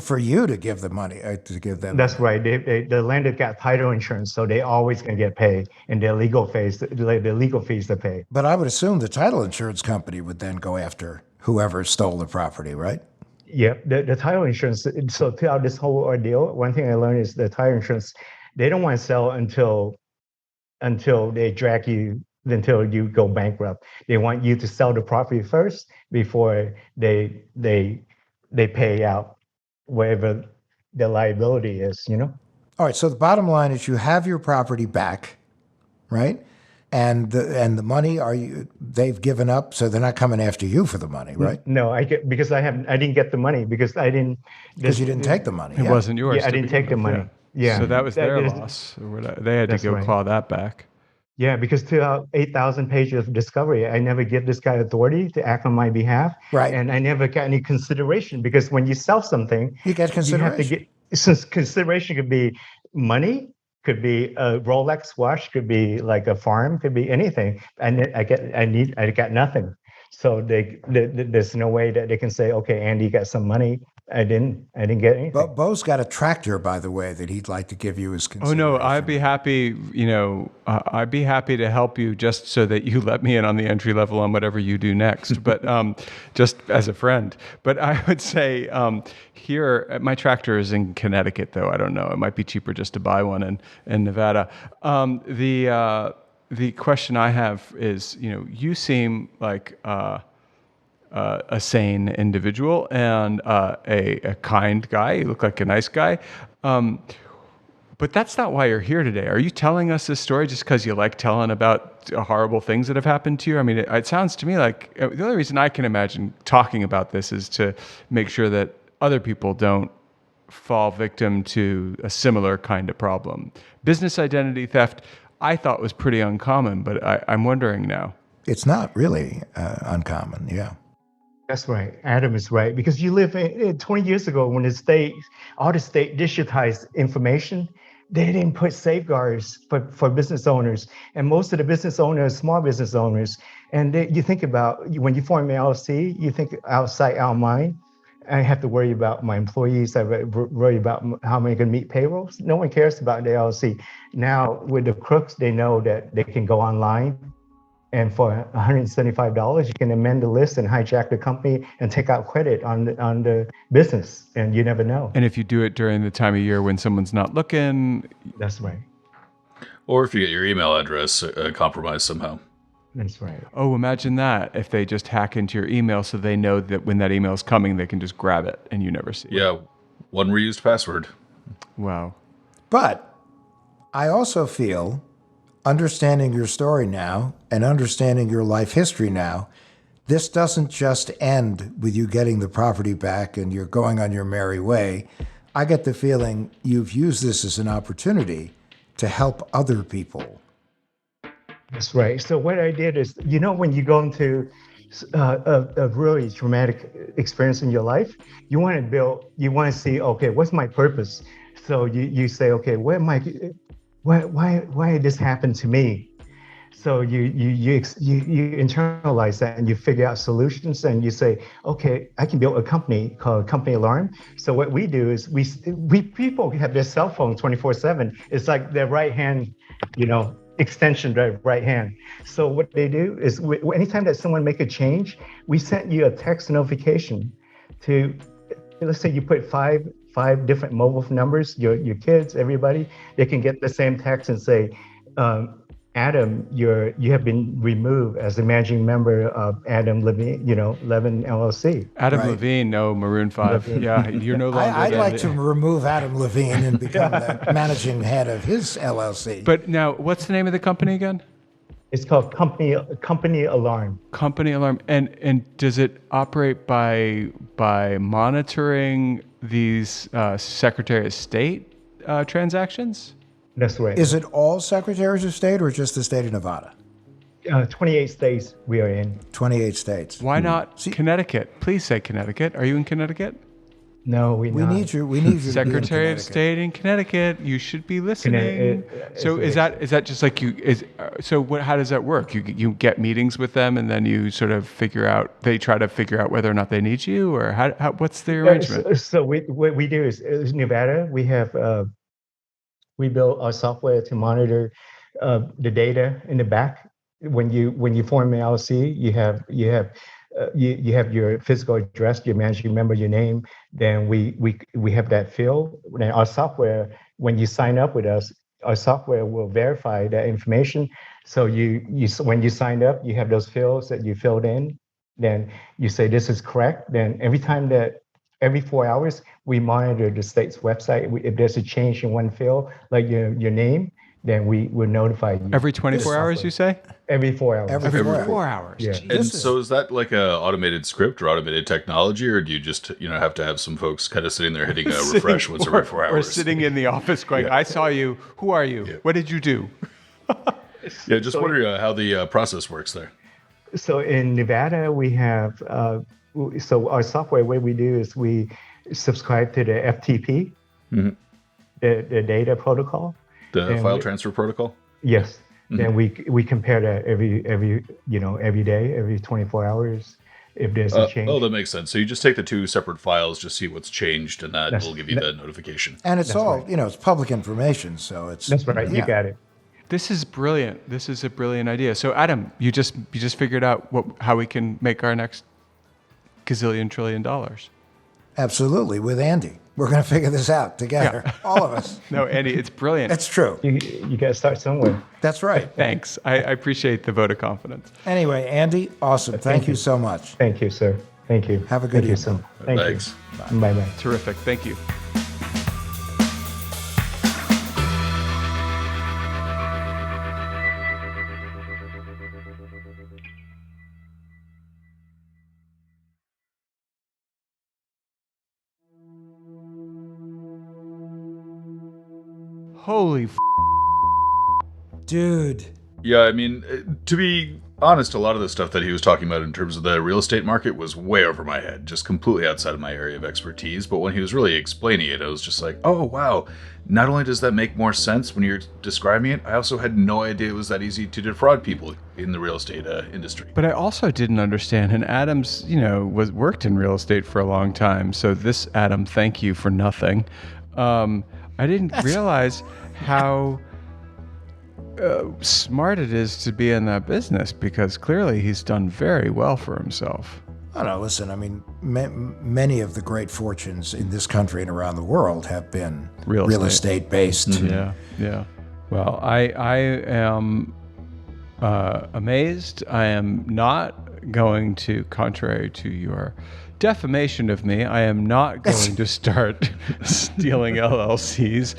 Speaker 1: for you to give the money to give them?
Speaker 6: That's right. The lender got title insurance, so they always gonna get paid, and their legal fees to pay.
Speaker 1: But I would assume the title insurance company would then go after whoever stole the property, right?
Speaker 6: Yeah, the title insurance. So throughout this whole ordeal, one thing I learned is the title insurance, they don't want to sell until they drag you, until you go bankrupt. They want you to sell the property first before they pay out whatever the liability is.
Speaker 1: All right, so the bottom line is you have your property back, right? And the money, they've given up, so they're not coming after you for the money, right?
Speaker 6: No, I didn't get the money because I didn't.
Speaker 1: Because you didn't take the money.
Speaker 3: It
Speaker 1: yeah.
Speaker 3: wasn't yours.
Speaker 6: Yeah, I
Speaker 3: to
Speaker 6: didn't
Speaker 3: begin
Speaker 6: take the
Speaker 3: with,
Speaker 6: money. Yeah.
Speaker 3: So that was their
Speaker 6: is-
Speaker 3: loss. Or whatever. They had to
Speaker 6: That's
Speaker 3: go
Speaker 6: right.
Speaker 3: claw that back.
Speaker 6: Yeah, because throughout 8,000 pages of discovery, I never give this guy authority to act on my behalf.
Speaker 1: Right.
Speaker 6: And I never got any consideration because when you sell something,
Speaker 1: You get
Speaker 6: you have to
Speaker 1: consideration.
Speaker 6: get, since consideration could be money, could be a Rolex watch, could be like a farm, could be anything. And I got nothing. So there's no way that they can say, okay, Andy, you got some money. I didn't get anything.
Speaker 1: But Bo's got a tractor, by the way, that he'd like to give you as
Speaker 3: Oh
Speaker 1: consideration.
Speaker 3: no, I'd be happy. I'd be happy to help you just so that you let me in on the entry level on whatever you do next. But just as a friend. But I would say here, my tractor is in Connecticut, though. I don't know. It might be cheaper just to buy one in Nevada. The question I have is, you seem like a sane individual and a kind guy. You look like a nice guy. But that's not why you're here today. Are you telling us this story just because you like telling about horrible things that have happened to you? I mean, it sounds to me like the only reason I can imagine talking about this is to make sure that other people don't fall victim to a similar kind of problem. Business identity theft, I thought was pretty uncommon, but I'm wondering now.
Speaker 1: It's not really uncommon, yeah.
Speaker 6: That's right. Adam is right. Because you live in 20 years ago when all the state digitized information, they didn't put safeguards for business owners. And most of the business owners, small business owners, and you think about when you form an LLC, you think outside, out mind. I have to worry about my employees. I worry about how many can meet payrolls. No one cares about the LLC. Now with the crooks, they know that they can go online and for $175, you can amend the list and hijack the company and take out credit on the business, and you never know.
Speaker 3: And if you do it during the time of year when someone's not looking.
Speaker 6: That's right.
Speaker 4: Or if you get your email address compromised somehow.
Speaker 6: That's right.
Speaker 3: Oh, imagine that if they just hack into your email so they know that when that email is coming, they can just grab it and you never see it.
Speaker 4: Yeah, one reused password.
Speaker 3: Wow.
Speaker 1: But I also feel, understanding your story now and understanding your life history now, this doesn't just end with you getting the property back and you're going on your merry way. I get the feeling you've used this as an opportunity to help other people.
Speaker 6: That's right. So what I did is, when you go into a really traumatic experience in your life, you want to see, okay, what's my purpose? So you say, okay, why did this happen to me? So you internalize that and you figure out solutions and you say, okay, I can build a company called Company Alarm. So what we do is we people have their cell phone 24/7. It's like their right hand, extension, their right hand. So what they do is anytime that someone make a change, we send you a text notification to, let's say you put five different mobile numbers, your kids, everybody, they can get the same text and say, Adam, you have been removed as the managing member of Adam Levine, Levin LLC.
Speaker 3: Adam
Speaker 1: Right.
Speaker 3: Levine, no, Maroon 5.
Speaker 6: Levine.
Speaker 3: Yeah, you're no longer.
Speaker 1: I'd like to remove Adam Levine and become the managing head of his LLC.
Speaker 3: But now, what's the name of the company again?
Speaker 6: It's called Company Alarm.
Speaker 3: Company Alarm. And does it operate by monitoring these Secretary of State transactions?
Speaker 6: That's right.
Speaker 1: Is it all secretaries of state or just the state of Nevada?
Speaker 6: 28 states we are in.
Speaker 1: 28 states.
Speaker 3: Why not Connecticut? Please say Connecticut. Are you in Connecticut?
Speaker 6: No,
Speaker 1: We need you. We need you.
Speaker 3: Secretary
Speaker 1: to be in
Speaker 3: of State in Connecticut. You should be listening. So is that just like you is? So what? How does that work? You get meetings with them and then you sort of figure out. They try to figure out whether or not they need you, or how what's the arrangement?
Speaker 6: So what we do is Nevada. We have we built our software to monitor the data in the back. When you form an LLC, you have your physical address, your managing member, your name. Then we have that field. Then our software, when you sign up with us, our software will verify that information. So when you signed up, you have those fields that you filled in. Then you say this is correct. Then every 4 hours, we monitor the state's website. If there's a change in one field, like your name, then we will notify you
Speaker 3: Every 24 hours, you say?
Speaker 6: every 4 hours.
Speaker 1: Every
Speaker 3: Every
Speaker 1: 4
Speaker 3: 4 hours.
Speaker 6: Yeah.
Speaker 3: Jeez.
Speaker 4: And so is that like a automated script or automated technology, or do you just have to have some folks kind of sitting there hitting a refresh once every 4 hours?
Speaker 3: Or sitting in the office going, I saw you. Who are you? What did you do?
Speaker 4: Yeah, just wondering how the process works there.
Speaker 6: So in Nevada, we have, so our software, what we do is we subscribe to the FTP, the data protocol.
Speaker 4: The
Speaker 6: And
Speaker 4: file transfer protocol?
Speaker 6: Yes. Then we compare that every day, every 24 hours, if there's a change.
Speaker 4: Oh, that makes sense. So you just take the two separate files, just see what's changed, and that will give you the notification.
Speaker 1: And it's all, it's public information, so it's...
Speaker 6: That's right.
Speaker 1: yeah.
Speaker 6: You got it.
Speaker 3: This is brilliant. This is a brilliant idea. So Adam, you just figured out how we can make our next gazillion trillion dollars.
Speaker 1: Absolutely, with Andy. We're going to figure this out together, all of us.
Speaker 3: No, Andy, it's brilliant.
Speaker 1: That's true.
Speaker 6: You got to start somewhere.
Speaker 1: That's right.
Speaker 3: Thanks. I appreciate the vote of confidence.
Speaker 1: Anyway, Andy, awesome. Thank you so much.
Speaker 6: Thank you, sir. Thank you.
Speaker 1: Have a good
Speaker 6: Thank
Speaker 1: evening.
Speaker 6: you, sir. Thank
Speaker 4: Thanks.
Speaker 6: you. Bye-bye.
Speaker 3: Terrific. Thank you. Holy
Speaker 1: Dude.
Speaker 4: Yeah, I mean, to be honest, a lot of the stuff that he was talking about in terms of the real estate market was way over my head, just completely outside of my area of expertise. But when he was really explaining it, I was just like, oh, wow. Not only does that make more sense when you're describing it, I also had no idea it was that easy to defraud people in the real estate industry.
Speaker 3: But I also didn't understand, and Adam's, worked in real estate for a long time. So this, Adam, thank you for nothing. I didn't realize how smart it is to be in that business, because clearly he's done very well for himself.
Speaker 1: Oh, no, listen, I mean, many of the great fortunes in this country and around the world have been real estate based.
Speaker 3: Yeah, yeah. Well, I am amazed. I am not going to, contrary to your defamation of me, I am not going to start stealing LLCs.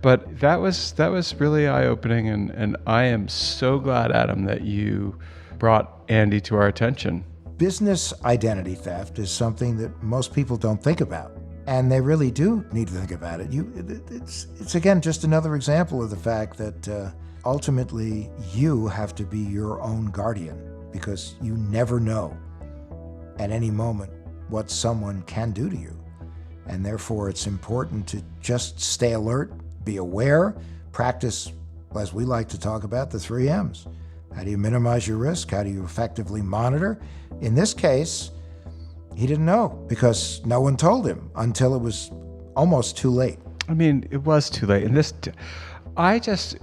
Speaker 3: But that was really eye-opening, and I am so glad, Adam, that you brought Andy to our attention.
Speaker 1: Business identity theft is something that most people don't think about, and they really do need to think about it. It's again just another example of the fact that ultimately you have to be your own guardian, because you never know at any moment what someone can do to you, and therefore it's important to just stay alert. Be aware, practice, as we like to talk about, the 3 M's. How do you minimize your risk? How do you effectively monitor? In this case, he didn't know because no one told him until it was almost too late.
Speaker 3: I mean, it was too late. And this, I just,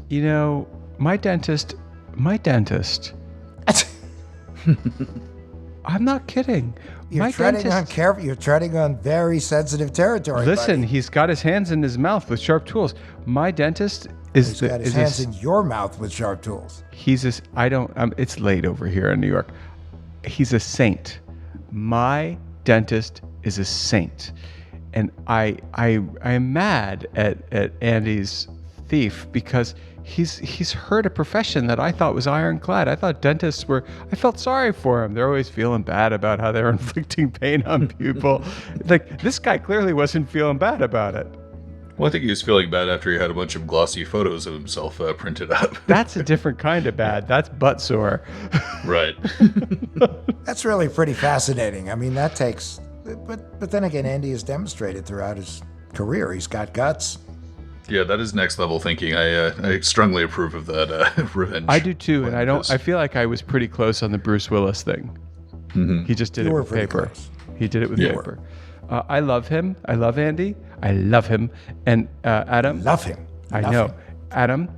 Speaker 3: my dentist, I'm not kidding.
Speaker 1: You're treading on very sensitive territory.
Speaker 3: Listen,
Speaker 1: buddy.
Speaker 3: he's got his hands in his mouth with sharp tools. My dentist is
Speaker 1: He's got his hands in your mouth with sharp tools.
Speaker 3: It's late over here in New York. He's a saint. My dentist is a saint. And I am mad at Andy's thief because he's hurt a profession that I thought was ironclad. I thought dentists I felt sorry for him. They're always feeling bad about how they're inflicting pain on people. Like, this guy clearly wasn't feeling bad about it.
Speaker 4: Well, I think he was feeling bad after he had a bunch of glossy photos of himself printed up.
Speaker 3: That's a different kind of bad. That's butt sore.
Speaker 4: Right.
Speaker 1: That's really pretty fascinating. I mean, that takes... But then again, Andy has demonstrated throughout his career he's got guts.
Speaker 4: Yeah, that is next level thinking. I strongly approve of that revenge.
Speaker 3: I do too, and I feel like I was pretty close on the Bruce Willis thing. Mm-hmm. He just did it with paper.
Speaker 1: Close.
Speaker 3: He did it with paper. I love him. I love Andy. I love him. And Adam.
Speaker 1: Love him.
Speaker 3: I know. Adam.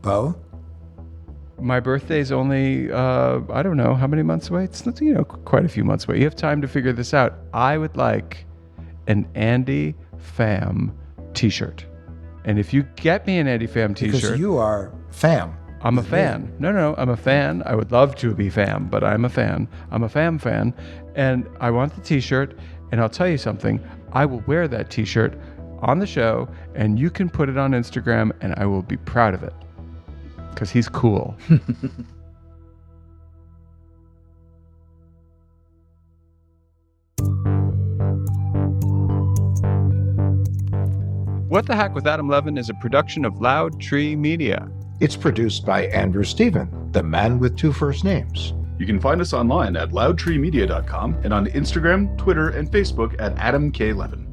Speaker 1: Bo?
Speaker 3: My birthday's only, I don't know how many months away. It's, quite a few months away. You have time to figure this out. I would like an Andy Pham t-shirt. And if you get me an Andy Pham t-shirt...
Speaker 1: Because you are Pham.
Speaker 3: I'm a fan. No, I'm a fan. I would love to be Pham, but I'm a fan. I'm a Pham fan. And I want the t-shirt, and I'll tell you something. I will wear that t-shirt on the show, and you can put it on Instagram, and I will be proud of it. because he's cool. What the Hack with Adam Levin is a production of Loud Tree Media.
Speaker 1: It's produced by Andrew Stephen, the man with two first names.
Speaker 4: You can find us online at loudtreemedia.com and on Instagram, Twitter, and Facebook at Adam K. Levin.